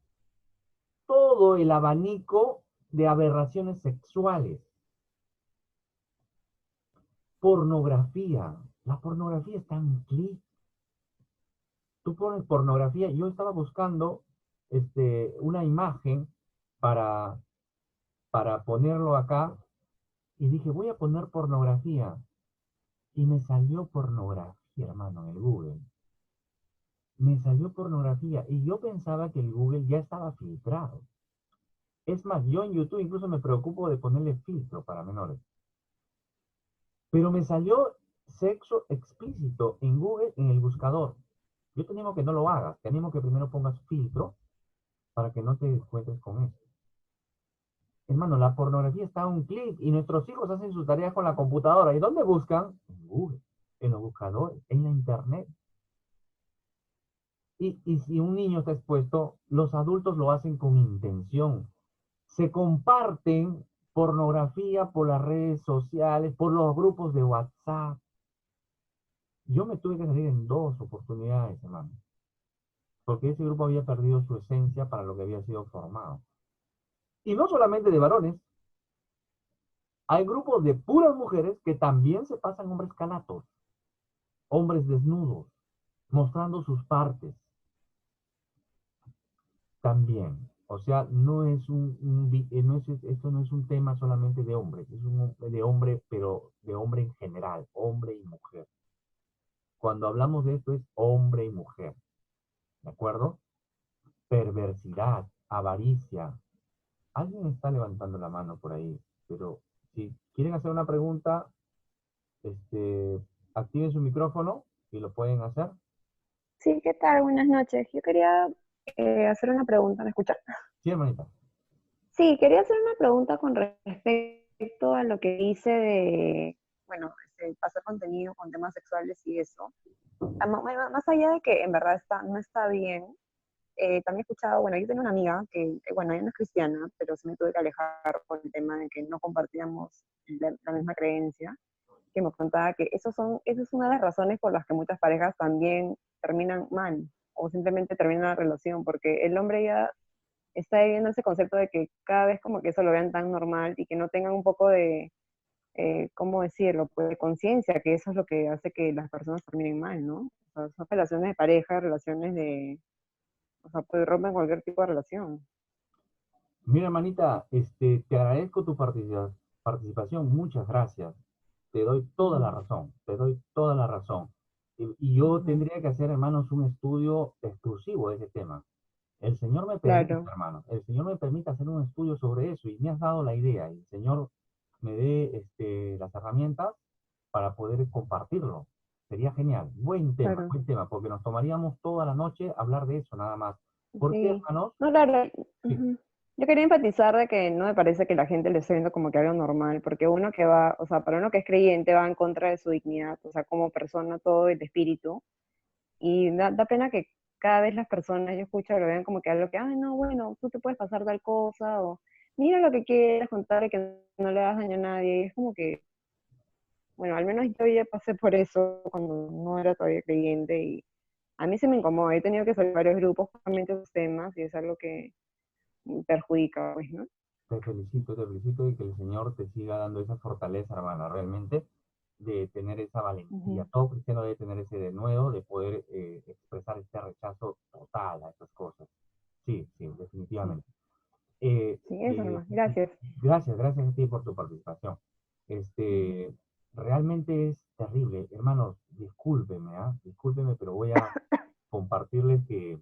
Speaker 1: todo el abanico de aberraciones sexuales. Pornografía. La pornografía está en un clic. Tú pones pornografía. Yo estaba buscando una imagen para, para ponerlo acá y dije, voy a poner pornografía. Y me salió pornografía, hermano, en el Google. Me salió pornografía y yo pensaba que el Google ya estaba filtrado. Es más, yo en YouTube incluso me preocupo de ponerle filtro para menores. Pero me salió sexo explícito en Google en el buscador. Yo te animo que no lo hagas, te animo que primero pongas filtro para que no te encuentres con eso. Hermano, la pornografía está a un clic y nuestros hijos hacen sus tareas con la computadora. ¿Y dónde buscan? En Google, en los buscadores, en la internet. Y si un niño está expuesto, los adultos lo hacen con intención. Se comparten pornografía por las redes sociales, por los grupos de WhatsApp. Yo me tuve que salir en 2 oportunidades, hermano, porque ese grupo había perdido su esencia para lo que había sido formado. Y no solamente de varones, hay grupos de puras mujeres que también se pasan hombres calatos, hombres desnudos, mostrando sus partes. También. O sea, no es esto no es un tema solamente de hombres, es de hombre, pero de hombre en general, hombre y mujer. Cuando hablamos de esto es hombre y mujer, ¿de acuerdo? Perversidad, avaricia. Alguien está levantando la mano por ahí, pero si quieren hacer una pregunta, activen su micrófono y lo pueden hacer.
Speaker 4: Sí, ¿qué tal? Buenas noches. Yo quería hacer una pregunta, ¿me escuchas?
Speaker 1: Sí, hermanita.
Speaker 4: Sí, quería hacer una pregunta con respecto a lo que dice de, bueno, pasar contenido con temas sexuales y eso. Más allá de que en verdad no está bien, también he escuchado, bueno, yo tengo una amiga que, bueno, ella no es cristiana, pero sí me tuve que alejar por el tema de que no compartíamos la misma creencia, que me contaba que esa es una de las razones por las que muchas parejas también terminan mal o simplemente terminan la relación, porque el hombre ya está viviendo ese concepto de que cada vez como que eso lo vean tan normal y que no tengan un poco de, ¿cómo decirlo? Pues de conciencia, que eso es lo que hace que las personas terminen mal, ¿no? O sea, son relaciones de pareja, relaciones de, o sea, pues rompen cualquier tipo de relación.
Speaker 1: Mira, hermanita, te agradezco tu participación, muchas gracias. Te doy toda la
Speaker 4: Ujú,
Speaker 1: razón, te doy toda la razón. Y yo
Speaker 4: ujú,
Speaker 1: tendría que hacer, hermanos, un estudio exclusivo de ese tema. El Señor me permite,
Speaker 4: claro.
Speaker 1: hermano, el Señor me permite hacer un estudio sobre eso y me has dado la idea. Y el Señor me dé las herramientas para poder compartirlo. Sería genial.
Speaker 4: Claro,
Speaker 1: Buen tema, porque nos tomaríamos toda la noche hablar de eso nada más. ¿Por qué,
Speaker 4: sí.
Speaker 1: hermanos?
Speaker 4: No, claro.
Speaker 1: Sí,
Speaker 4: Ujú. Yo quería enfatizar de que no me parece que la gente lo esté viendo como que algo normal, porque uno que va, o sea, para uno que es creyente va en contra de su dignidad, o sea, como persona, todo el espíritu, y da pena que cada vez las personas, yo escucho, lo vean como que algo que, ay, no, bueno, tú te puedes pasar tal cosa, o mira lo que quieras contar que no le hagas daño a nadie, y es como que, bueno, al menos yo ya pasé por eso cuando no era todavía creyente, y a mí se me incomoda, he tenido que salir de varios grupos justamente esos temas, y es algo que perjudica, pues, ¿no?
Speaker 1: te felicito y que el Señor te siga dando esa fortaleza, hermana, realmente, de tener esa valentía.
Speaker 4: Ujú.
Speaker 1: Todo cristiano debe tener ese denuedo de poder expresar este rechazo total a estas cosas. Sí, sí,
Speaker 4: Sí,
Speaker 1: definitivamente.
Speaker 4: sí, eso nomás, gracias.
Speaker 1: Gracias, gracias a ti por tu participación.
Speaker 4: Ujú.
Speaker 1: Este, realmente es terrible. Hermanos, discúlpeme, ¿ah? Discúlpeme, pero voy a compartirles que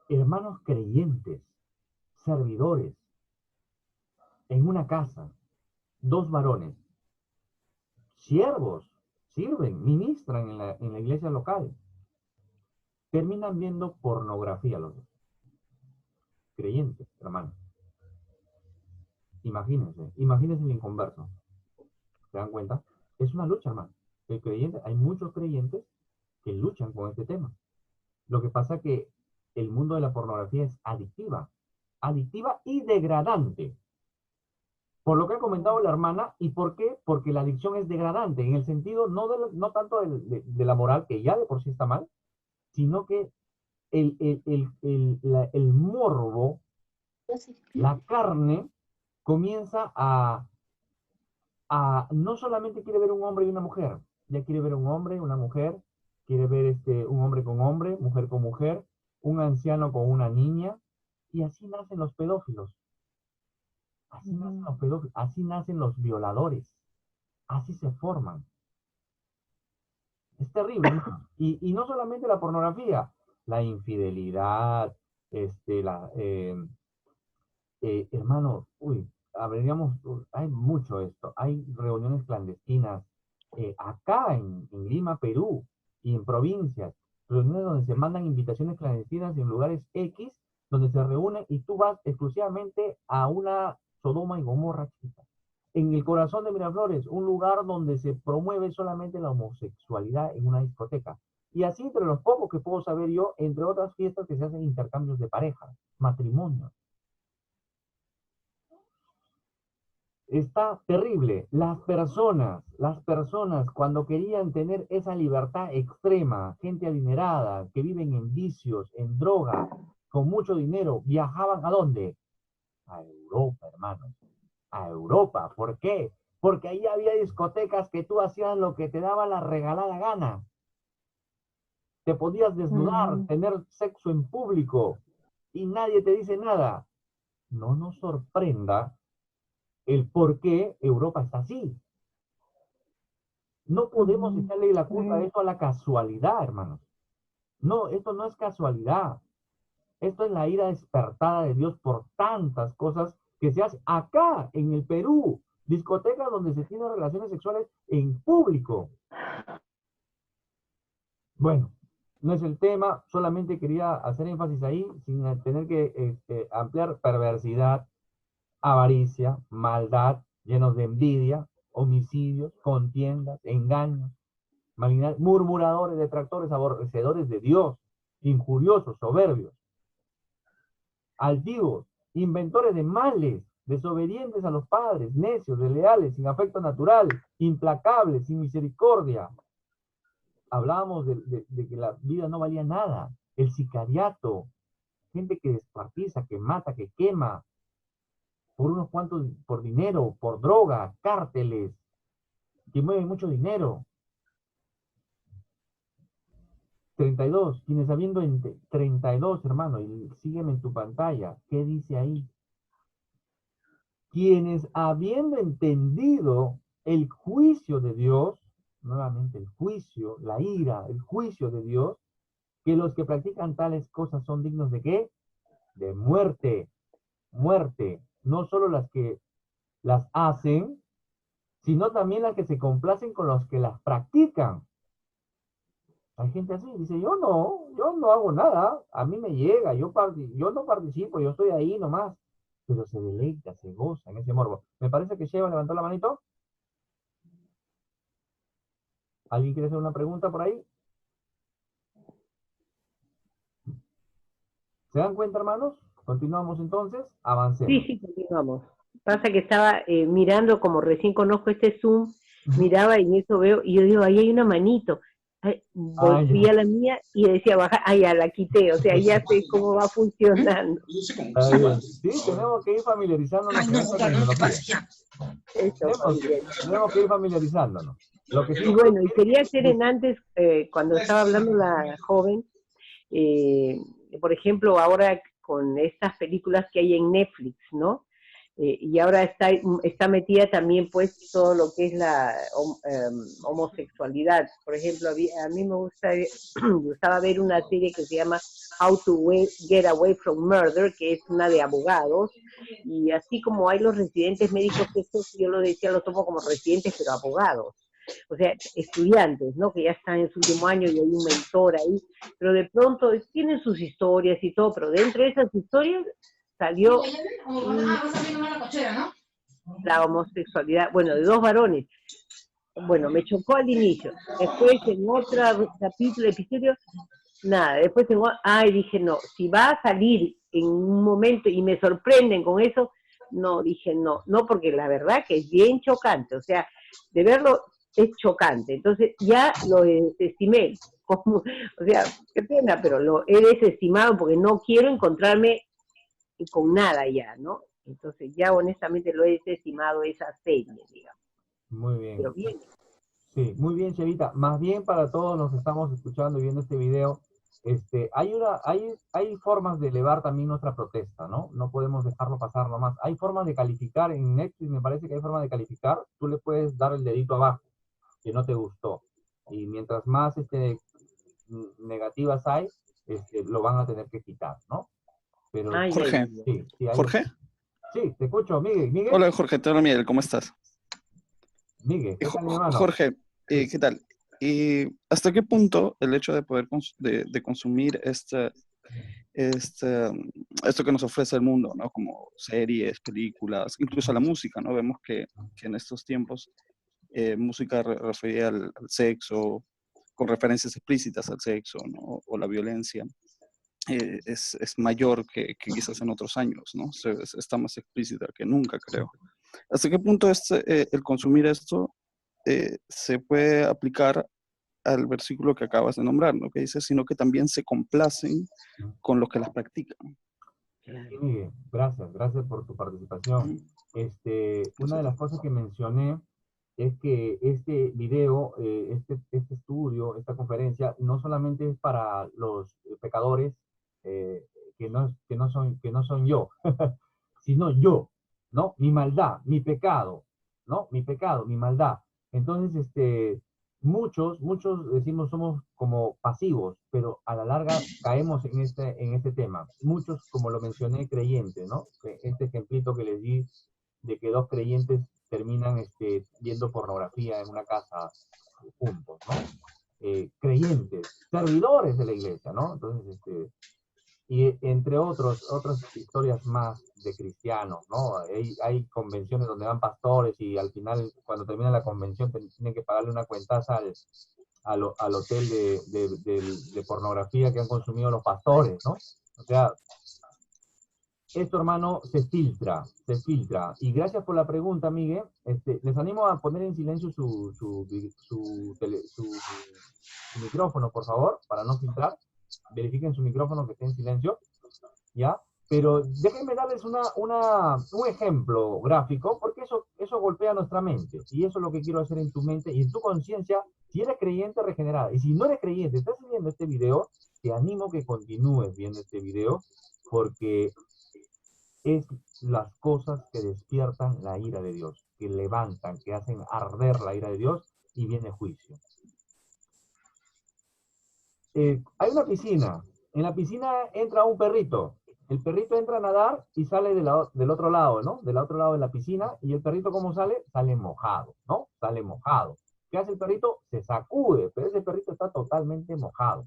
Speaker 1: hermanos creyentes, servidores, en una casa, 2 varones, siervos, sirven, ministran en la iglesia local, terminan viendo pornografía los dos, creyentes, hermanos. Imagínense el inconverso. ¿Se dan cuenta? Es una lucha, hermano. El creyente, hay muchos creyentes que luchan con este tema. Lo que pasa que el mundo de la pornografía es adictiva y degradante. Por lo que ha comentado la hermana, ¿y por qué? Porque la adicción es degradante, en el sentido no tanto de la moral, que ya de por sí está mal, sino que el morbo, la carne, comienza no solamente quiere ver un hombre y una mujer, ya quiere ver un hombre, una mujer, quiere ver un hombre con hombre, mujer con mujer, un anciano con una niña, y así nacen los pedófilos. Así nacen los pedófilos, así nacen los violadores, así se forman. Es terrible, hermano. Y no solamente la pornografía, la infidelidad, hermano, hay mucho esto, hay reuniones clandestinas, acá en Lima, Perú, y en provincias, reuniones donde se mandan invitaciones clandestinas en lugares X, donde se reúnen y tú vas exclusivamente a una Sodoma y Gomorra chiquita. En el corazón de Miraflores, un lugar donde se promueve solamente la homosexualidad en una discoteca. Y así entre los pocos que puedo saber yo, entre otras fiestas que se hacen intercambios de pareja, matrimonios. Está terrible. Las personas cuando querían tener esa libertad extrema, gente adinerada, que viven en vicios, en droga, con mucho dinero, viajaban ¿a dónde? A Europa, hermanos. A Europa. ¿Por qué? Porque ahí había discotecas que tú hacías lo que te daba la regalada gana. Te podías desnudar, tener sexo en público y nadie te dice nada. No nos sorprenda el por qué Europa está así. No podemos echarle la culpa de esto a la casualidad, hermanos. No, esto no es casualidad. Esto es la ira despertada de Dios por tantas cosas que se hacen acá, en el Perú. Discotecas donde se tienen relaciones sexuales en público. Bueno, no es el tema, solamente quería hacer énfasis ahí, sin tener que ampliar perversidad, avaricia, maldad, llenos de envidia, homicidios, contiendas, engaños, malignidad, murmuradores, detractores, aborrecedores de Dios, injuriosos, soberbios, altivos, inventores de males, desobedientes a los padres, necios, desleales, sin afecto natural, implacables, sin misericordia. Hablábamos de que la vida no valía nada, el sicariato, gente que descuartiza, que mata, que quema, por unos cuantos, por dinero, por droga, cárteles, que mueven mucho dinero. 32, quienes habiendo 32, hermano, y sígueme en tu pantalla, ¿qué dice ahí? Quienes habiendo entendido el juicio de Dios, nuevamente el juicio, la ira, el juicio de Dios, que los que practican tales cosas son dignos de ¿qué? De muerte, muerte, no solo las que las hacen, sino también las que se complacen con los que las practican. Hay gente así, dice, yo no hago nada, a mí me llega, yo no participo, yo estoy ahí nomás, pero se deleita, se goza en ese morbo. Me parece que Sheva levantó la manito. ¿Alguien quiere hacer una pregunta por ahí? ¿Se dan cuenta, hermanos? Continuamos entonces, avancemos.
Speaker 5: Sí, continuamos. Pasa que estaba mirando, como recién conozco este Zoom, miraba y en eso veo, y yo digo, ahí hay una manito. Volví a la mía y decía, baja, ya la quité, o sea, ya sé cómo va funcionando.
Speaker 1: Sí, tenemos que ir familiarizándonos con esta tecnología. Tenemos que ir familiarizándonos.
Speaker 5: Y bueno, y quería hacer antes, cuando estaba hablando la joven, por ejemplo, ahora con estas películas que hay en Netflix, ¿no? Y ahora está metida también pues todo lo que es la homosexualidad. Por ejemplo, a mí me gustaba ver una serie que se llama How to Get Away from Murder, que es una de abogados, y así como hay los residentes médicos, que estos yo lo decía, lo tomo como residentes, pero abogados. O sea, estudiantes, ¿no? Que ya están en su último año y hay un mentor ahí, pero de pronto tienen sus historias y todo, pero dentro de esas historias salió la homosexualidad, bueno, de dos varones. bueno, me chocó al inicio. Después en otro capítulo, episodio, nada. Después dije, no, si va a salir en un momento y me sorprenden con eso, no, dije no, no, porque la verdad que es bien chocante, o sea, de verlo es chocante. Entonces ya lo desestimé. O sea, qué pena, pero lo he desestimado porque no quiero encontrarme con nada ya, ¿no? Entonces ya honestamente lo he desestimado esa serie, digamos.
Speaker 1: Muy bien.
Speaker 5: Pero bien.
Speaker 1: Sí, muy bien, Chevita. Más bien para todos los que estamos escuchando y viendo este video, hay formas de elevar también nuestra protesta, ¿no? No podemos dejarlo pasar nomás. Hay formas de calificar en Netflix, me parece que hay formas de calificar. Tú le puedes dar el dedito abajo, que no te gustó. Y mientras más negativas hay, lo van a tener que quitar, ¿no? Pero
Speaker 6: Jorge,
Speaker 1: sí,
Speaker 6: Jorge.
Speaker 1: Sí, te escucho, Miguel. ¿Miguel?
Speaker 6: Hola, Jorge, te habla Miguel, ¿cómo estás?
Speaker 1: Miguel, ¿qué tal, mi hermano?
Speaker 6: Jorge, ¿qué tal? ¿Hasta qué punto el hecho de poder de consumir esto que nos ofrece el mundo, ¿no? Como series, películas, incluso la música, ¿no? Vemos que en estos tiempos música referida al sexo, con referencias explícitas al sexo, ¿no? O la violencia, es mayor que quizás en otros años, ¿no? Está más explícita que nunca, creo. ¿Hasta qué punto el consumir esto se puede aplicar al versículo que acabas de nombrar, ¿no? Que dice, sino que también se complacen con los que las practican?
Speaker 1: Sí, Miguel, gracias por tu participación. Una de las cosas que mencioné es que este video, este estudio, esta conferencia, no solamente es para los pecadores que no son yo, sino yo, ¿no? Mi maldad, mi pecado, ¿no? Mi pecado, mi maldad. Entonces, muchos decimos somos como pasivos, pero a la larga caemos en este tema. Muchos, como lo mencioné, creyentes, ¿no? Este ejemplito que les di de que dos creyentes terminan viendo pornografía en una casa juntos, ¿no? Creyentes, servidores de la iglesia, ¿no? Entonces, y entre otras historias más de cristianos, ¿no? Hay convenciones donde van pastores y al final, cuando termina la convención, tienen que pagarle una cuentaza al hotel de pornografía que han consumido los pastores, ¿no? O sea, esto, hermano, se filtra. Y gracias por la pregunta, Miguel. Les animo a poner en silencio su micrófono, por favor, para no filtrar. Verifiquen su micrófono que esté en silencio, ¿ya? Pero déjenme darles un ejemplo gráfico, porque eso golpea nuestra mente, y eso es lo que quiero hacer en tu mente y en tu conciencia, si eres creyente regenerada, y si no eres creyente, estás viendo este video, te animo que continúes viendo este video, porque es las cosas que despiertan la ira de Dios, que levantan, que hacen arder la ira de Dios, y viene juicio. Hay una piscina. En la piscina entra un perrito. El perrito entra a nadar y sale del otro lado, ¿no? Del otro lado de la piscina. ¿Y el perrito cómo sale? Sale mojado, ¿no? Sale mojado. ¿Qué hace el perrito? Se sacude, pero ese perrito está totalmente mojado.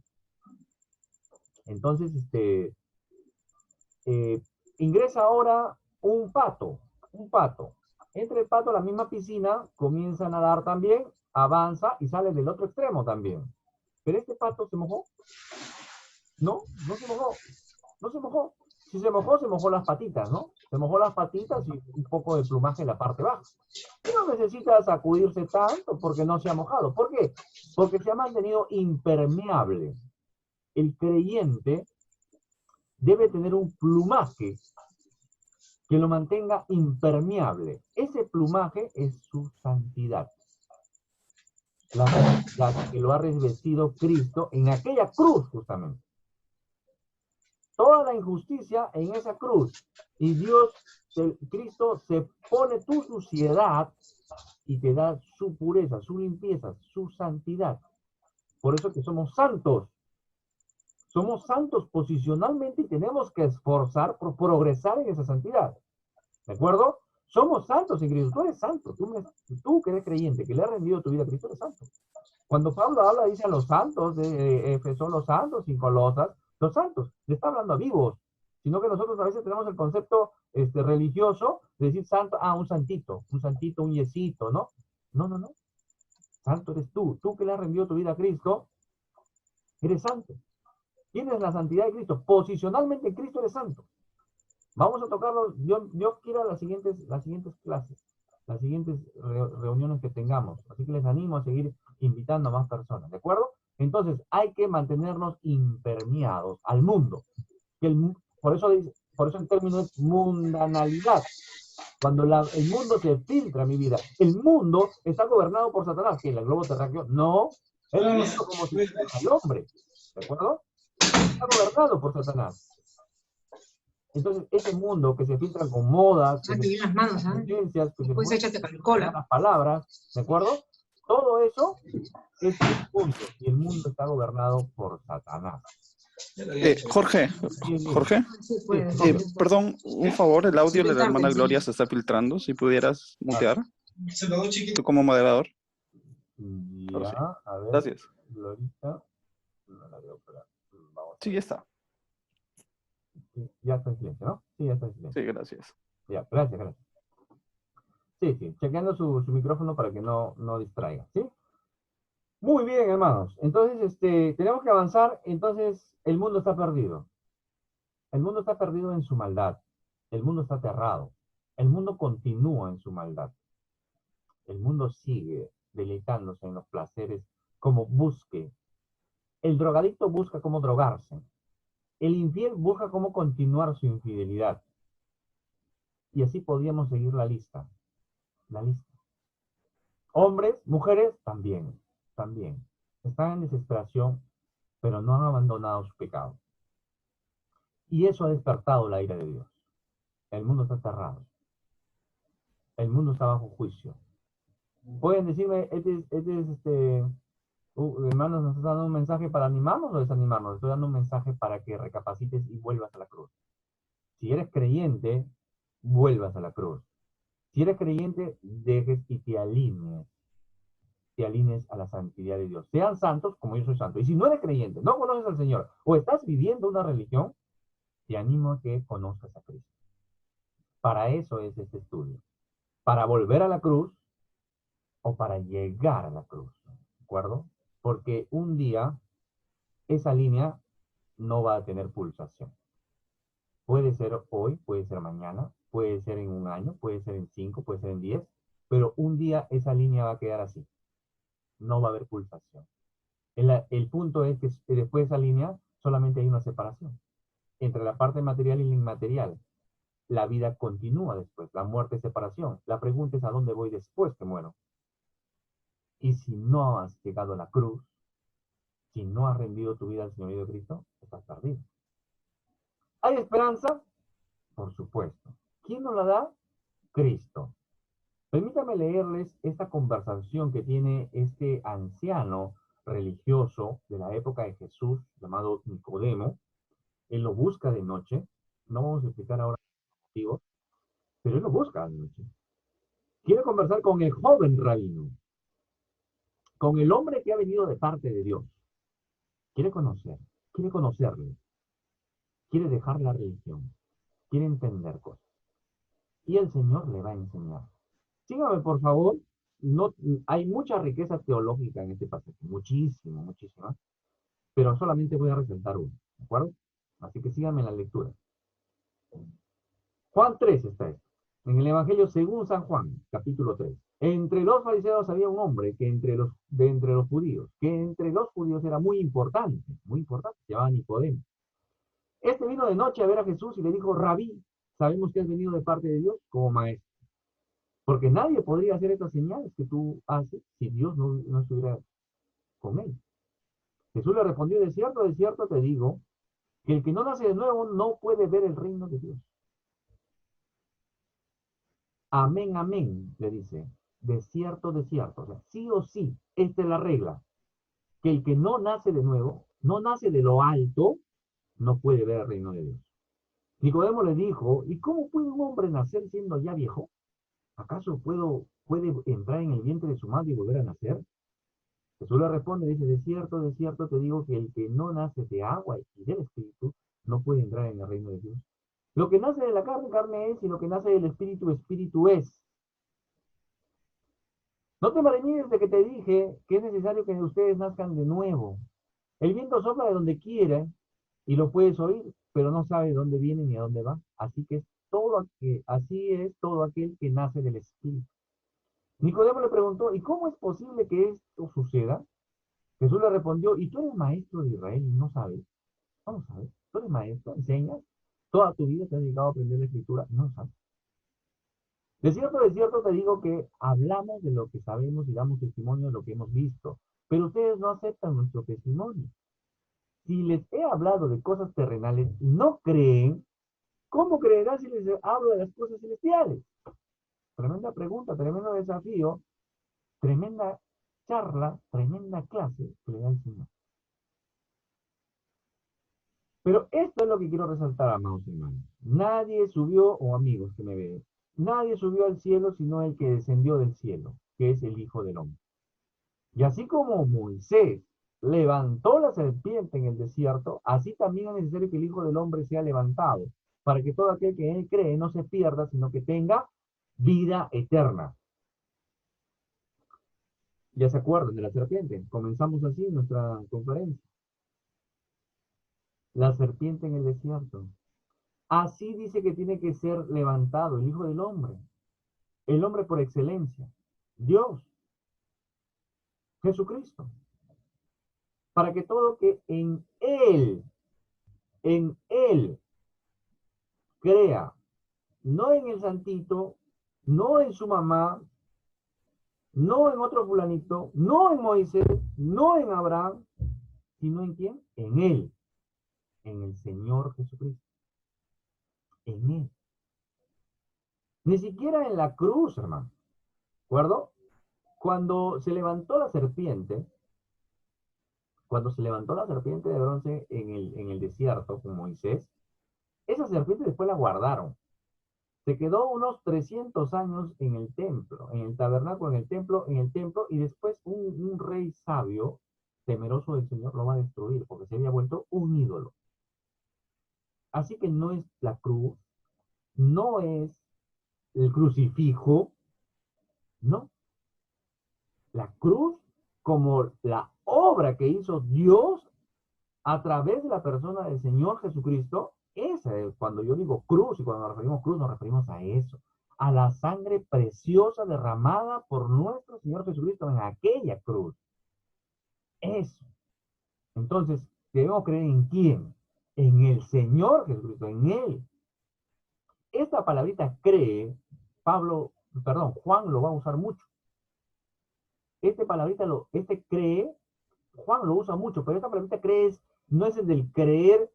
Speaker 1: Entonces, ingresa ahora un pato. Entra el pato a la misma piscina, comienza a nadar también, avanza y sale del otro extremo también. ¿Pero este pato se mojó? No se mojó. Si se mojó las patitas, ¿no? Se mojó las patitas y un poco de plumaje en la parte baja. Y no necesita sacudirse tanto porque no se ha mojado. ¿Por qué? Porque se ha mantenido impermeable. El creyente debe tener un plumaje que lo mantenga impermeable. Ese plumaje es su santidad. La santidad que lo ha revestido Cristo en aquella cruz, justamente. Toda la injusticia en esa cruz. Y Cristo se pone tu suciedad y te da su pureza, su limpieza, su santidad. Por eso que somos santos. Somos santos posicionalmente y tenemos que esforzar por progresar en esa santidad. ¿De acuerdo? Somos santos en Cristo. Tú eres santo. Tú que eres creyente, que le has rendido tu vida a Cristo, eres santo. Cuando Pablo habla, dice a los santos de Éfeso, los santos y Colosas, los santos, le está hablando a vivos, sino que nosotros a veces tenemos el concepto religioso de decir santo, un santito, un yesito, ¿no? No. Santo eres tú. Tú que le has rendido tu vida a Cristo, eres santo. Tienes la santidad de Cristo. Posicionalmente en Cristo eres santo. Vamos a tocarlo. Yo quiero las siguientes clases, las siguientes reuniones que tengamos. Así que les animo a seguir invitando a más personas. ¿De acuerdo? Entonces, hay que mantenernos impermeados al mundo. Por eso el término es mundanalidad. Cuando el mundo se filtra, mi vida, el mundo está gobernado por Satanás, que el globo terráqueo no, es el mundo como si fuera el hombre, ¿de acuerdo? Está gobernado por Satanás. Entonces, ese mundo que se filtra con modas, que se
Speaker 3: las manos, ¿ah?
Speaker 1: tendencias, que
Speaker 3: Después
Speaker 1: se
Speaker 3: échate con cola.
Speaker 1: las palabras, ¿de acuerdo? Todo eso es un punto, y el mundo está gobernado por Satanás.
Speaker 6: Jorge,
Speaker 3: Sí, pues.
Speaker 6: perdón, un favor, el audio de la hermana Gloria se está filtrando, si pudieras mutear, tú como moderador.
Speaker 1: Ya,
Speaker 6: Sí.
Speaker 1: a ver.
Speaker 6: Gracias.
Speaker 1: Glorita. No la veo, pero vamos.
Speaker 6: Sí, ya está.
Speaker 1: Sí, ya está en silencio, ¿no? Sí, ya está en silencio.
Speaker 6: Sí, gracias.
Speaker 1: Ya, gracias. Sí, chequeando su micrófono para que no distraiga, ¿sí? Muy bien, hermanos. Entonces, tenemos que avanzar. Entonces, el mundo está perdido. El mundo está perdido en su maldad. El mundo está aterrado. El mundo continúa en su maldad. El mundo sigue deleitándose en los placeres como busque. El drogadicto busca cómo drogarse. El infiel busca cómo continuar su infidelidad. Y así podríamos seguir la lista. La lista. Hombres, mujeres, también. Están en desesperación, pero no han abandonado su pecado. Y eso ha despertado la ira de Dios. El mundo está aterrado. El mundo está bajo juicio. Pueden decirme, hermanos, ¿nos está dando un mensaje para animarnos o desanimarnos? Estoy dando un mensaje para que recapacites y vuelvas a la cruz. Si eres creyente, vuelvas a la cruz. Si eres creyente, dejes y te alinees a la santidad de Dios. Sean santos como yo soy santo. Y si no eres creyente, no conoces al Señor, o estás viviendo una religión, te animo a que conozcas a Cristo. Para eso es este estudio. Para volver a la cruz o para llegar a la cruz. ¿De acuerdo? Porque un día esa línea no va a tener pulsación. Puede ser hoy, puede ser mañana, puede ser en un año, puede ser en 5, puede ser en 10, pero un día esa línea va a quedar así. No va a haber pulsación. El punto es que después de esa línea solamente hay una separación entre la parte material y la inmaterial. La vida continúa después, la muerte es separación. La pregunta es a dónde voy después que muero. Y si no has llegado a la cruz, si no has rendido tu vida al Señor de Cristo, estás perdido. ¿Hay esperanza? Por supuesto. ¿Quién nos la da? Cristo. Permítame leerles esta conversación que tiene este anciano religioso de la época de Jesús, llamado Nicodemo. Él lo busca de noche. No vamos a explicar ahora el motivo, pero él lo busca de noche. Quiere conversar con el joven rabino, con el hombre que ha venido de parte de Dios. Quiere conocerle, quiere dejar la religión, quiere entender cosas. Y el Señor le va a enseñar. Sígame, por favor. No, hay mucha riqueza teológica en este pasaje, muchísima, pero solamente voy a resaltar uno, ¿de acuerdo? Así que síganme en la lectura. Juan 3 está esto. En el Evangelio según San Juan, capítulo 3. Entre los fariseos había un hombre que entre los judíos era muy importante, se llamaba Nicodemo. Este vino de noche a ver a Jesús y le dijo: Rabí, sabemos que has venido de parte de Dios como maestro. Porque nadie podría hacer estas señales que tú haces si Dios no estuviera con él. Jesús le respondió: de cierto te digo, que el que no nace de nuevo no puede ver el reino de Dios. Amén, amén, le dice. De cierto, o sea, sí o sí, esta es la regla. Que el que no nace de nuevo, no nace de lo alto, no puede ver el reino de Dios. Nicodemo le dijo: ¿y cómo puede un hombre nacer siendo ya viejo? ¿Acaso puede entrar en el vientre de su madre y volver a nacer? Jesús le responde, dice: de cierto te digo que el que no nace de agua y del Espíritu no puede entrar en el reino de Dios. Lo que nace de la carne, carne es, y lo que nace del Espíritu, Espíritu es. No te maravilles de que te dije que es necesario que ustedes nazcan de nuevo. El viento sopla de donde quiera y lo puedes oír, pero no sabes de dónde viene ni a dónde va. Así es todo aquel que nace del Espíritu. Nicodemo le preguntó, ¿y cómo es posible que esto suceda? Jesús le respondió, ¿y tú eres maestro de Israel y no sabes? No sabes. Tú eres maestro, enseñas, toda tu vida te has dedicado a aprender la Escritura, no sabes. De cierto te digo que hablamos de lo que sabemos y damos testimonio de lo que hemos visto, pero ustedes no aceptan nuestro testimonio. Si les he hablado de cosas terrenales y no creen, ¿cómo creerán si les hablo de las cosas celestiales? Tremenda pregunta, tremendo desafío, tremenda charla, tremenda clase que le da el Señor. Pero esto es lo que quiero resaltar, amados hermanos. Nadie subió, o amigos que me ven, nadie subió al cielo sino el que descendió del cielo, que es el Hijo del Hombre. Y así como Moisés levantó la serpiente en el desierto, así también es necesario que el Hijo del Hombre sea levantado, para que todo aquel que en él cree no se pierda, sino que tenga vida eterna. Ya se acuerdan de la serpiente. Comenzamos así nuestra conferencia. La serpiente en el desierto. Así dice que tiene que ser levantado el Hijo del Hombre. El hombre por excelencia. Dios. Jesucristo. Para que todo que en Él crea, no en el santito, no en su mamá, no en otro fulanito, no en Moisés, no en Abraham, sino en quién? En Él, en el Señor Jesucristo. En Él. Ni siquiera en la cruz, hermano. ¿De acuerdo? Cuando se levantó la serpiente de bronce en el desierto con Moisés, esa serpiente después la guardaron. Se quedó unos 300 años en el templo, en el tabernáculo, en el templo, y después un rey sabio, temeroso del Señor, lo va a destruir, porque se había vuelto un ídolo. Así que no es la cruz, no es el crucifijo, no. La cruz como la obra que hizo Dios a través de la persona del Señor Jesucristo, esa es cuando yo digo cruz, y cuando nos referimos cruz, nos referimos a eso, a la sangre preciosa derramada por nuestro Señor Jesucristo en aquella cruz. Eso. Entonces, debemos creer en quién, en el Señor Jesucristo, en Él. Esta palabrita cree, Juan lo va a usar mucho. Cree, Juan lo usa mucho, pero esta palabrita cree no es el del creer.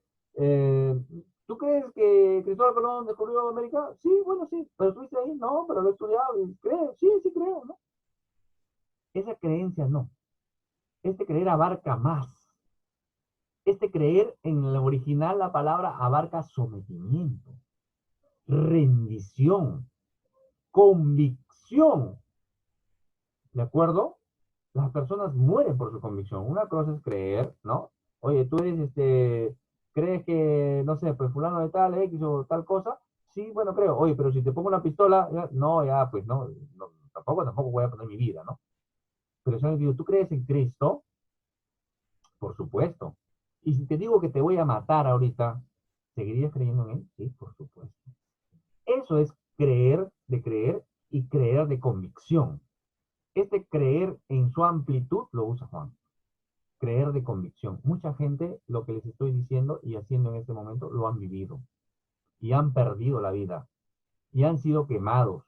Speaker 1: ¿Tú crees que Cristóbal Colón descubrió América? Sí, bueno, sí, pero estuviste ahí, no, pero lo he estudiado, creo, sí, sí creo, ¿no? Esa creencia no. Este creer abarca más. Este creer en el original, la palabra abarca sometimiento, rendición, convicción. ¿De acuerdo? Las personas mueren por su convicción. Una cosa es creer, ¿no? Oye, tú eres, crees que, no sé, pues fulano de tal, X o tal cosa. Sí, bueno, creo. Oye, pero si te pongo una pistola, ya, no, ya, pues no, tampoco voy a poner mi vida, ¿no? Pero si yo digo, ¿tú crees en Cristo? Por supuesto. Y si te digo que te voy a matar ahorita, ¿seguirías creyendo en Él? Sí, por supuesto. Eso es creer y creer de convicción. Este creer en su amplitud lo usa Juan. Creer de convicción. Mucha gente, lo que les estoy diciendo y haciendo en este momento, lo han vivido. Y han perdido la vida. Y han sido quemados.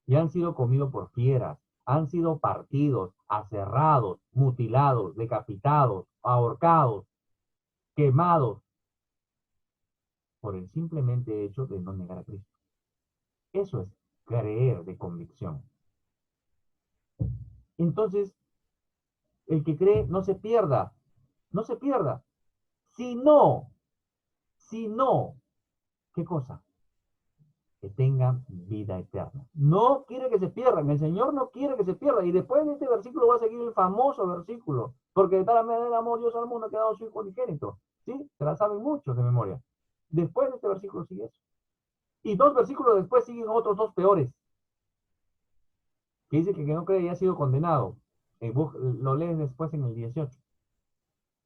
Speaker 1: Y han sido comidos por fieras. Han sido partidos, aserrados, mutilados, decapitados, ahorcados, quemados, por el simplemente hecho de no negar a Cristo. Eso es creer de convicción. Entonces, el que cree no se pierda, si no, ¿qué cosa? Que tengan vida eterna. No quiere que se pierdan, el Señor no quiere que se pierda, y después de este versículo va a seguir el famoso versículo, porque de tal manera amó Dios al mundo que ha dado su Hijo unigénito, ¿sí? Se la saben muchos de memoria. Después de este versículo sigue eso. Y 2 versículos después siguen otros 2 peores. que dice que el que no cree ya ha sido condenado. Vos lo lees después en el 18.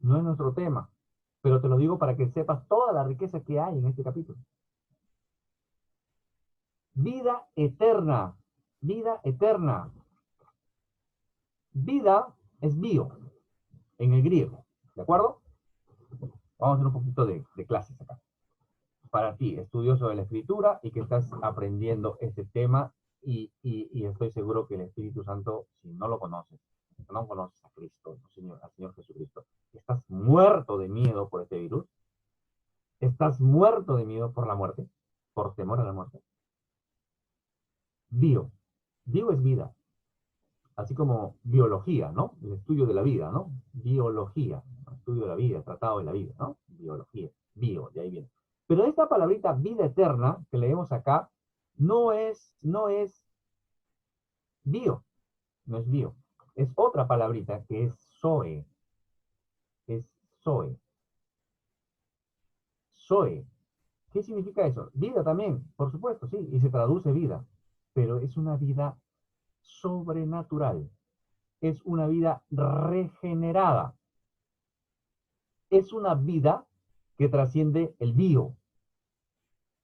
Speaker 1: No es nuestro tema, pero te lo digo para que sepas toda la riqueza que hay en este capítulo. Vida eterna, vida eterna. Vida es bio, en el griego, ¿de acuerdo? Vamos a hacer un poquito de clases acá. Para ti, estudioso de la escritura y que estás aprendiendo este tema y estoy seguro que el Espíritu Santo, si no lo conoces, si no conoces a Cristo, al Señor Jesucristo, estás muerto de miedo por este virus, estás muerto de miedo por la muerte, por temor a la muerte. Bio es vida, así como biología, ¿no? El estudio de la vida, ¿no? Biología, estudio de la vida, tratado de la vida, ¿no? Biología, bio, de ahí viene. Pero esta palabrita vida eterna que leemos acá no es bio, no es bio. Es otra palabrita que es zoe. Es zoe. Zoe. ¿Qué significa eso? Vida también, por supuesto, sí, y se traduce vida, pero es una vida sobrenatural. Es una vida regenerada. Es una vida que trasciende el bio.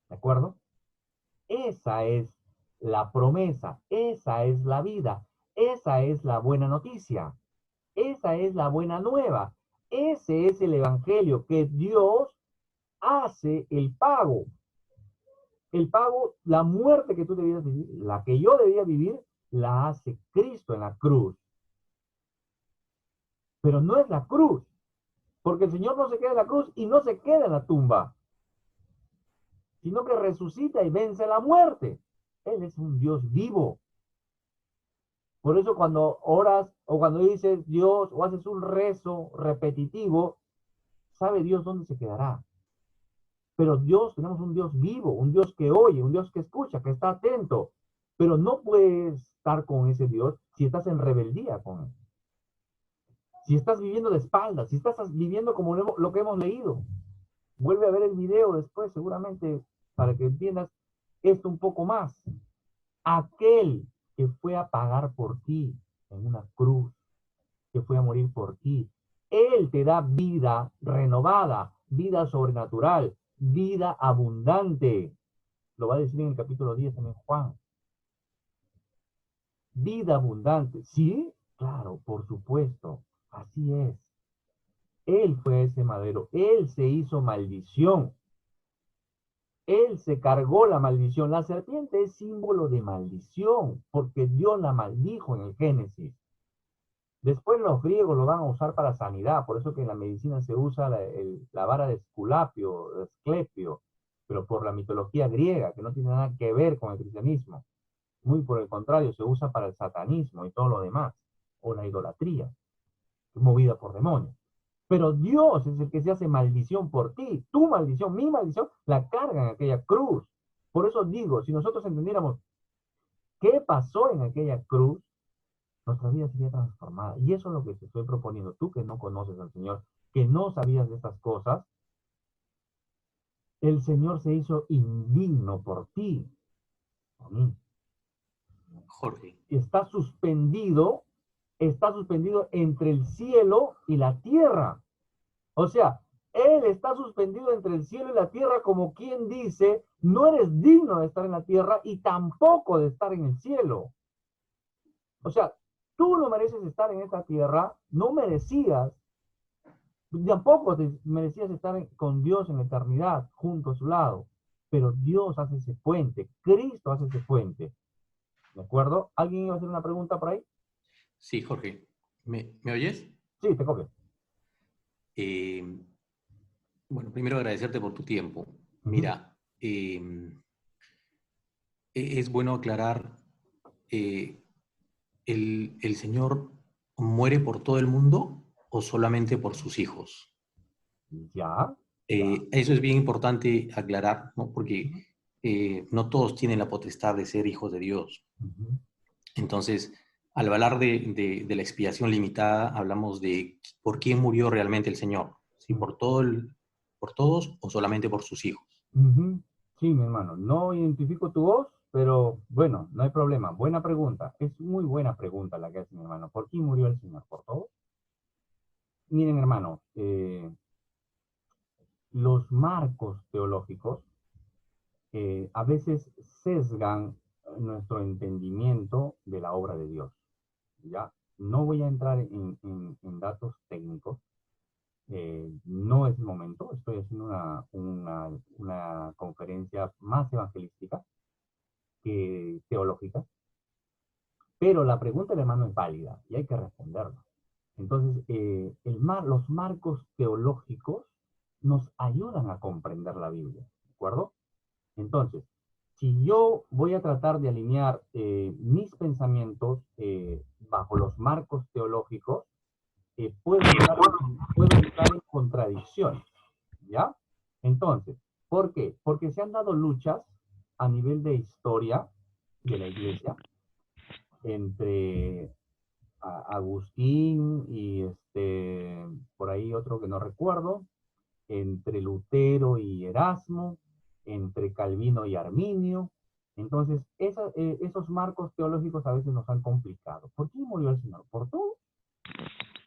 Speaker 1: ¿De acuerdo? Esa es la promesa, esa es la vida, esa es la buena noticia, esa es la buena nueva, ese es el evangelio que Dios hace el pago. El pago, la muerte que tú debías vivir, la que yo debía vivir, la hace Cristo en la cruz. Pero no es la cruz, porque el Señor no se queda en la cruz y no se queda en la tumba, sino que resucita y vence la muerte. Él es un Dios vivo. Por eso cuando oras o cuando dices Dios o haces un rezo repetitivo, sabe Dios dónde se quedará. Pero Dios, tenemos un Dios vivo, un Dios que oye, un Dios que escucha, que está atento. Pero no puedes estar con ese Dios si estás en rebeldía con él. Si estás viviendo de espaldas, si estás viviendo como lo que hemos leído. Vuelve a ver el video después, seguramente, para que entiendas esto un poco más. Aquel que fue a pagar por ti en una cruz, que fue a morir por ti, Él te da vida renovada, vida sobrenatural, vida abundante. Lo va a decir en el capítulo 10 también Juan. Vida abundante. ¿Sí? Claro, por supuesto. Así es. Él fue ese madero. Él se hizo maldición. Él se cargó la maldición. La serpiente es símbolo de maldición, porque Dios la maldijo en el Génesis. Después los griegos lo van a usar para sanidad, por eso que en la medicina se usa la vara de Esclepio, pero por la mitología griega, que no tiene nada que ver con el cristianismo. Muy por el contrario, se usa para el satanismo y todo lo demás, o la idolatría, movida por demonios. Pero Dios es el que se hace maldición por ti. Tu maldición, mi maldición, la carga en aquella cruz. Por eso digo, si nosotros entendiéramos qué pasó en aquella cruz, nuestra vida sería transformada. Y eso es lo que te estoy proponiendo. Tú que no conoces al Señor, que no sabías de estas cosas, el Señor se hizo indigno por ti. Por mí.
Speaker 7: Jorge.
Speaker 1: Está suspendido entre el cielo y la tierra. O sea, Él está suspendido entre el cielo y la tierra como quien dice, no eres digno de estar en la tierra y tampoco de estar en el cielo. O sea, tú no mereces estar en esta tierra, no merecías, tampoco te merecías estar con Dios en la eternidad, junto a su lado. Pero Dios hace ese puente, Cristo hace ese puente. ¿De acuerdo? ¿Alguien iba a hacer una pregunta por ahí?
Speaker 7: Sí, Jorge. ¿Me oyes?
Speaker 1: Sí, te copio.
Speaker 7: Bueno, primero agradecerte por tu tiempo. Mira, es bueno aclarar, ¿el Señor muere por todo el mundo o solamente por sus hijos?
Speaker 1: Ya.
Speaker 7: Eso es bien importante aclarar, ¿no? Porque no todos tienen la potestad de ser hijos de Dios. Entonces, al hablar de la expiación limitada, hablamos de por quién murió realmente el Señor. ¿Sí? ¿Por todos o solamente por sus hijos?
Speaker 1: Sí, mi hermano. No identifico tu voz, pero bueno, no hay problema. Buena pregunta. Es muy buena pregunta la que hace mi hermano. ¿Por quién murió el Señor? ¿Por todos? Miren, hermano, los marcos teológicos a veces sesgan nuestro entendimiento de la obra de Dios. ¿Ya? No voy a entrar en datos técnicos. No es el momento. Estoy haciendo una conferencia más evangelística que teológica. Pero la pregunta del hermano es válida y hay que responderla. Entonces, los marcos teológicos nos ayudan a comprender la Biblia, ¿de acuerdo? Entonces, si yo voy a tratar de alinear mis pensamientos bajo los marcos teológicos, puedo entrar en contradicciones, ¿ya? Entonces, ¿por qué? Porque se han dado luchas a nivel de historia de la Iglesia entre Agustín y por ahí otro que no recuerdo, entre Lutero y Erasmo, entre Calvino y Arminio. Entonces, esos marcos teológicos a veces nos han complicado. ¿Por qué murió el Señor? ¿Por todo?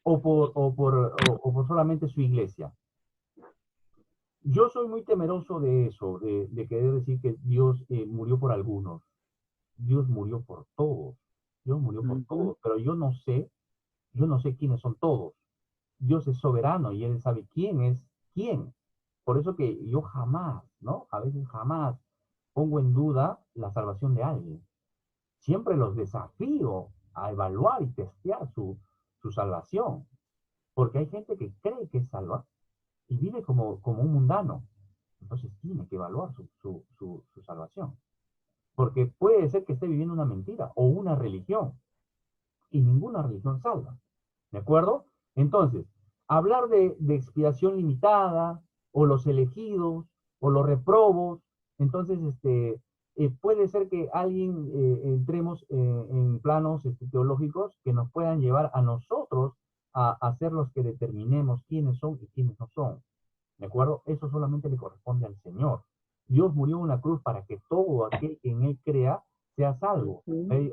Speaker 1: ¿O por solamente su iglesia? Yo soy muy temeroso de eso, de querer decir que Dios murió por algunos. Dios murió por todos. Dios murió por todos, pero yo no sé quiénes son todos. Dios es soberano y Él sabe quién es quién. Por eso que yo jamás, ¿no? A veces jamás pongo en duda la salvación de alguien. Siempre los desafío a evaluar y testear su salvación. Porque hay gente que cree que es salva y vive como un mundano. Entonces tiene que evaluar su salvación. Porque puede ser que esté viviendo una mentira o una religión. Y ninguna religión salva. ¿De acuerdo? Entonces, hablar de expiación limitada, o los elegidos, o los reprobos, entonces, puede ser que alguien entremos en planos teológicos que nos puedan llevar a nosotros a ser los que determinemos quiénes son y quiénes no son. ¿De acuerdo? Eso solamente le corresponde al Señor. Dios murió en una cruz para que todo aquel que en Él crea sea salvo.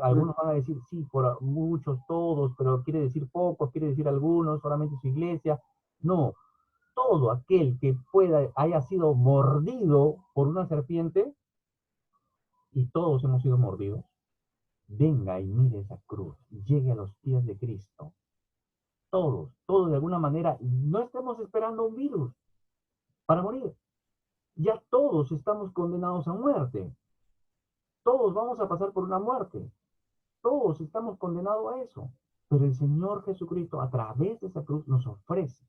Speaker 1: Algunos van a decir, sí, por muchos, todos, pero quiere decir pocos, quiere decir algunos, solamente su iglesia. No, todo aquel que haya sido mordido por una serpiente, y todos hemos sido mordidos, venga y mire esa cruz, llegue a los pies de Cristo. Todos de alguna manera, no estemos esperando un virus para morir. Ya todos estamos condenados a muerte. Todos vamos a pasar por una muerte. Todos estamos condenados a eso. Pero el Señor Jesucristo, a través de esa cruz, nos ofrece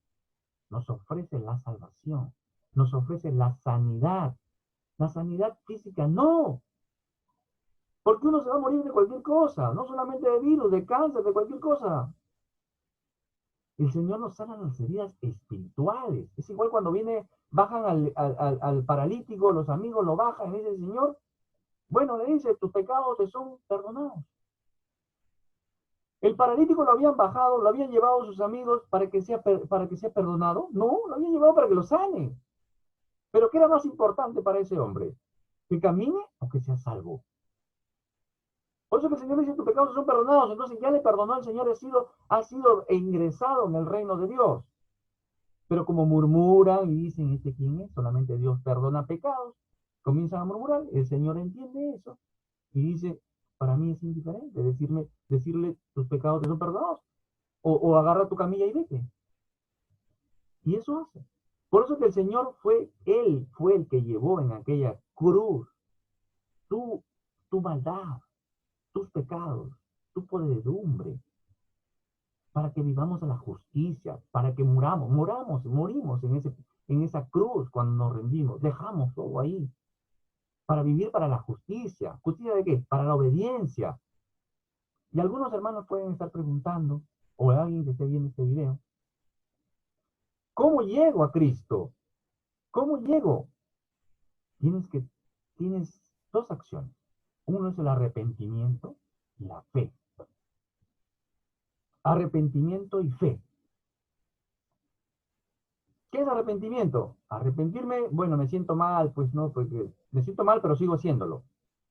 Speaker 1: la salvación, nos ofrece la sanidad física, no. Porque uno se va a morir de cualquier cosa, no solamente de virus, de cáncer, de cualquier cosa. El Señor nos sana las heridas espirituales. Es igual cuando bajan al paralítico, los amigos lo bajan y dice, Señor, bueno, le dice, tus pecados te son perdonados. ¿El paralítico lo habían bajado, lo habían llevado a sus amigos para que sea perdonado? No, lo habían llevado para que lo sane. Pero ¿qué era más importante para ese hombre? ¿Que camine o que sea salvo? Por eso que el Señor dice, tus pecados son perdonados. Entonces ya le perdonó al Señor, ha sido ingresado en el reino de Dios. Pero como murmuran y dicen, ¿este quién es? Solamente Dios perdona pecados. Comienzan a murmurar, el Señor entiende eso y dice, para mí es indiferente decirle tus pecados te son perdonados. O agarra tu camilla y vete. Y eso hace. Por eso que el Señor Él fue el que llevó en aquella cruz tu maldad, tus pecados, tu podredumbre, para que vivamos a la justicia, para que morimos en esa cruz cuando nos rendimos, dejamos todo ahí, para vivir para la justicia. ¿Justicia de qué? Para la obediencia. Y algunos hermanos pueden estar preguntando, o alguien que esté viendo este video, ¿cómo llego a Cristo? ¿Cómo llego? Tienes dos acciones. Uno es el arrepentimiento y la fe. Arrepentimiento y fe. ¿Qué es arrepentimiento? Arrepentirme, bueno, me siento mal, pues no, porque me siento mal, pero sigo haciéndolo.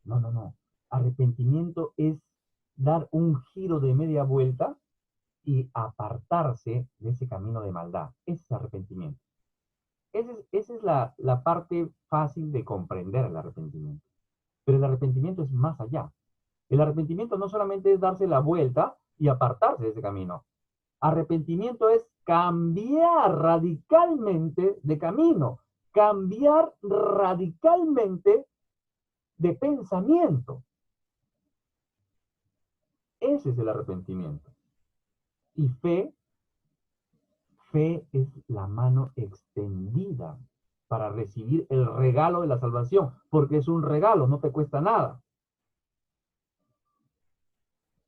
Speaker 1: No. Arrepentimiento es dar un giro de media vuelta y apartarse de ese camino de maldad. Ese es arrepentimiento. Esa es la parte fácil de comprender el arrepentimiento. Pero el arrepentimiento es más allá. El arrepentimiento no solamente es darse la vuelta y apartarse de ese camino. Arrepentimiento es cambiar radicalmente de camino, cambiar radicalmente de pensamiento. Ese es el arrepentimiento. Y fe es la mano extendida para recibir el regalo de la salvación, porque es un regalo, no te cuesta nada.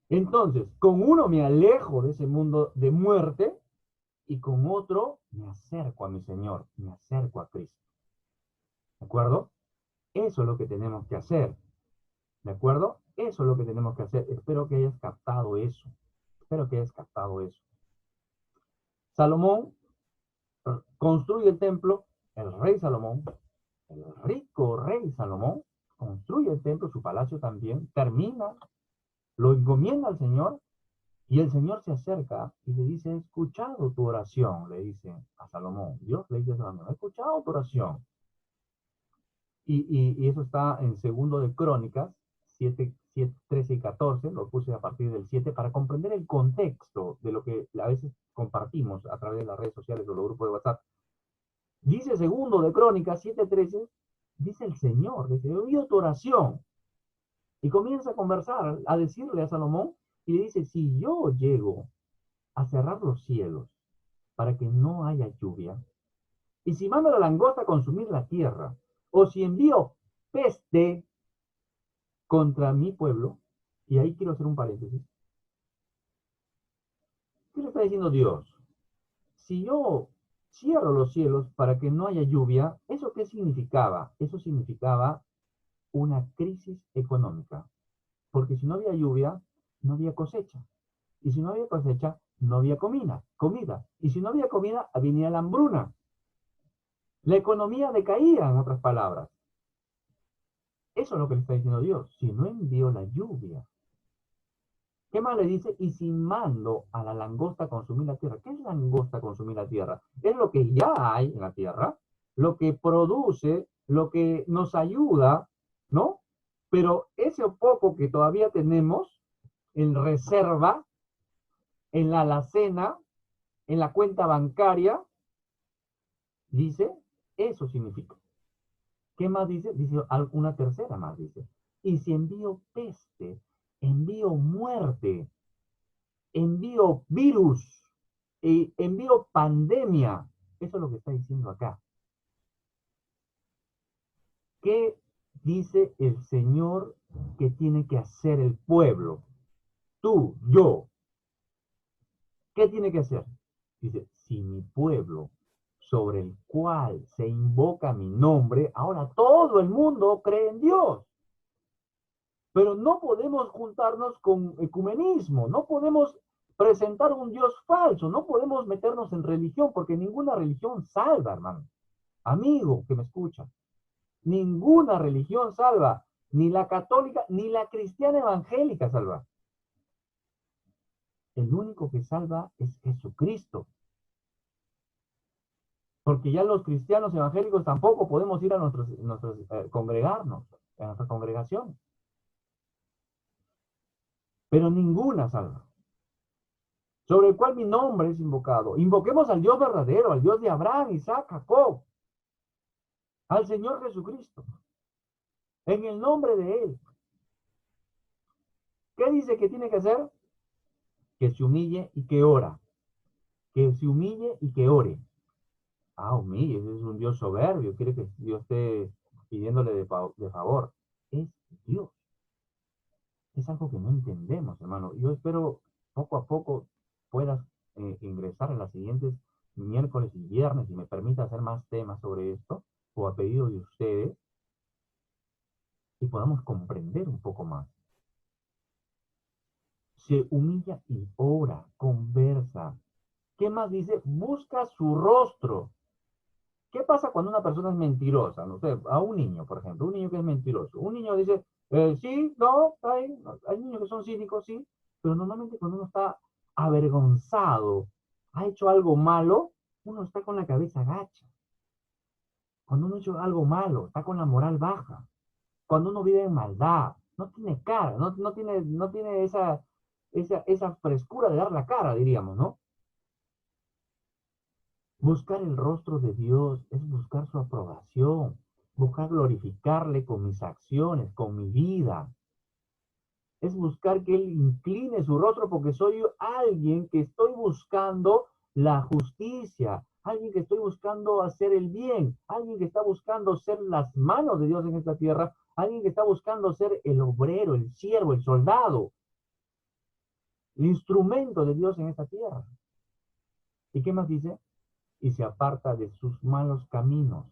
Speaker 1: Entonces, con uno me alejo de ese mundo de muerte y con otro me acerco a mi Señor, me acerco a Cristo. ¿De acuerdo? Eso es lo que tenemos que hacer. ¿De acuerdo? Eso es lo que tenemos que hacer. Espero que hayas captado eso. Espero que hayas captado eso. Salomón construye el templo, el rey Salomón, el rico rey Salomón, construye el templo, su palacio también, termina, lo encomienda al Señor, y el Señor se acerca y le dice, he escuchado tu oración, le dice a Salomón. Dios le dice a Salomón, he escuchado tu oración. Y eso está en segundo de Crónicas, 13 y 14, lo puse a partir del 7, para comprender el contexto de lo que a veces compartimos a través de las redes sociales o los grupos de WhatsApp. Dice segundo de Crónicas 7:13, dice el Señor, dice, he oído tu oración. Y comienza a conversar, a decirle a Salomón, y le dice, si yo llego a cerrar los cielos para que no haya lluvia, y si mando la langosta a consumir la tierra, o si envío peste contra mi pueblo, y ahí quiero hacer un paréntesis. ¿Qué le está diciendo Dios? Si yo cierro los cielos para que no haya lluvia, ¿eso qué significaba? Eso significaba una crisis económica. Porque si no había lluvia, no había cosecha. Y si no había cosecha, no había comida. Y si no había comida, venía la hambruna. La economía decaía, en otras palabras. Eso es lo que le está diciendo Dios. Si no envío la lluvia. ¿Qué más le dice? Y si mando a la langosta a consumir la tierra. ¿Qué es langosta a consumir la tierra? Es lo que ya hay en la tierra, lo que produce, lo que nos ayuda, ¿no? Pero ese poco que todavía tenemos en reserva, en la alacena, en la cuenta bancaria, dice, eso significa. ¿Qué más dice? Dice una tercera más, dice. Y si envío peste, envío muerte, envío virus, y envío pandemia. Eso es lo que está diciendo acá. ¿Qué dice el Señor que tiene que hacer el pueblo? Tú, yo. ¿Qué tiene que hacer? Dice, si mi pueblo, sobre el cual se invoca mi nombre, ahora todo el mundo cree en Dios. Pero no podemos juntarnos con ecumenismo, no podemos presentar un Dios falso, no podemos meternos en religión, porque ninguna religión salva, hermano. Amigo que me escucha, ninguna religión salva, ni la católica, ni la cristiana evangélica salva. El único que salva es Jesucristo. Porque ya los cristianos evangélicos tampoco podemos ir a congregarnos, a nuestra congregación. Pero ninguna salva. Sobre el cual mi nombre es invocado. Invoquemos al Dios verdadero, al Dios de Abraham, Isaac, Jacob, al Señor Jesucristo, en el nombre de Él. ¿Qué dice que tiene que hacer? Que se humille y que ora. Que se humille y que ore. Humille, ese es un Dios soberbio, quiere que Dios esté pidiéndole de favor. Es Dios. Es algo que no entendemos, hermano. Yo espero poco a poco puedas ingresar en las siguientes miércoles y viernes y me permita hacer más temas sobre esto, o a pedido de ustedes, y podamos comprender un poco más. Se humilla y ora, conversa. ¿Qué más dice? Busca su rostro. ¿Qué pasa cuando una persona es mentirosa? No sé, a un niño, por ejemplo, un niño que es mentiroso. Un niño dice, Sí, no, hay niños que son cínicos, sí, pero normalmente cuando uno está avergonzado, ha hecho algo malo, uno está con la cabeza gacha. Cuando uno ha hecho algo malo, está con la moral baja. Cuando uno vive en maldad, no tiene cara, no tiene esa frescura de dar la cara, diríamos, ¿no? Buscar el rostro de Dios es buscar su aprobación, buscar glorificarle con mis acciones, con mi vida. Es buscar que Él incline su rostro porque soy alguien que estoy buscando la justicia, alguien que estoy buscando hacer el bien, alguien que está buscando ser las manos de Dios en esta tierra, alguien que está buscando ser el obrero, el siervo, el soldado, el instrumento de Dios en esta tierra. ¿Y qué más dice? Y se aparta de sus malos caminos,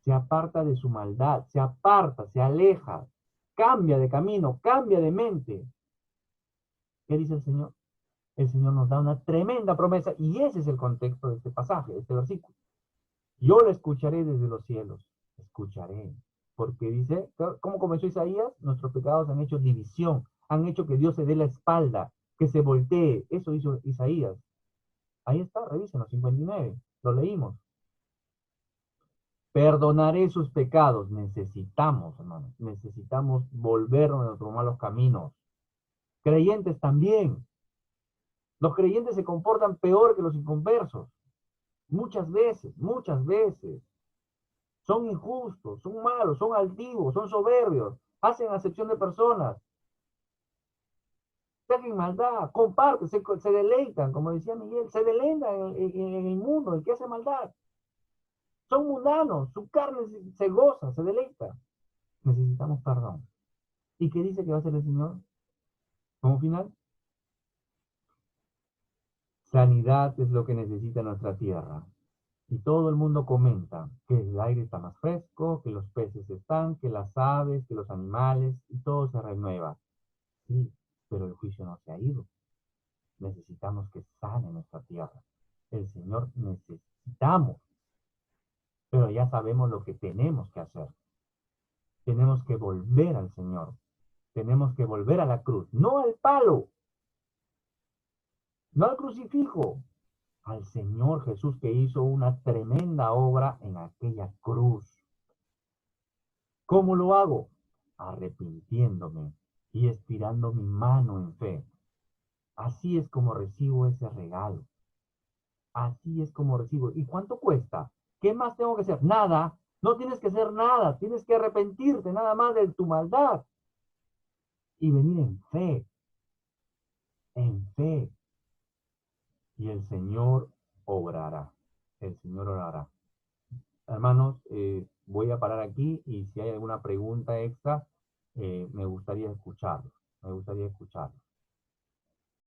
Speaker 1: se aparta de su maldad, se aparta, se aleja, cambia de camino, cambia de mente. ¿Qué dice el Señor? El Señor nos da una tremenda promesa y ese es el contexto de este pasaje, de este versículo. Yo lo escucharé desde los cielos, escucharé, porque dice, ¿cómo comenzó Isaías? Nuestros pecados han hecho división, han hecho que Dios se dé la espalda, que se voltee, eso hizo Isaías. Ahí está, revisen los 59, lo leímos. Perdonaré sus pecados, necesitamos, hermanos, necesitamos volvernos de nuestros malos caminos. Creyentes también. Los creyentes se comportan peor que los inconversos. Muchas veces, muchas veces. Son injustos, son malos, son altivos, son soberbios, hacen acepción de personas, hacen maldad, comparten, se deleitan, como decía Miguel, se deleitan en el mundo, el que hace maldad. Son mundanos, su carne se goza, se deleita. Necesitamos perdón. ¿Y qué dice que va a hacer el Señor? Como final, sanidad es lo que necesita nuestra tierra. Y todo el mundo comenta que el aire está más fresco, que los peces están, que las aves, que los animales, y todo se renueva. Sí, pero el juicio no se ha ido. Necesitamos que sane nuestra tierra. El Señor necesitamos, pero ya sabemos lo que tenemos que hacer. Tenemos que volver al Señor. Tenemos que volver a la cruz, no al palo, no al crucifijo, al Señor Jesús que hizo una tremenda obra en aquella cruz. ¿Cómo lo hago? Arrepintiéndome y estirando mi mano en fe. Así es como recibo ese regalo. Así es como recibo. ¿Y cuánto cuesta? ¿Qué más tengo que hacer? Nada. No tienes que hacer nada. Tienes que arrepentirte nada más de tu maldad. Y venir en fe. En fe. Y el Señor obrará. El Señor orará. Hermanos, voy a parar aquí y si hay alguna pregunta extra, me gustaría escucharlo. Me gustaría escucharlo.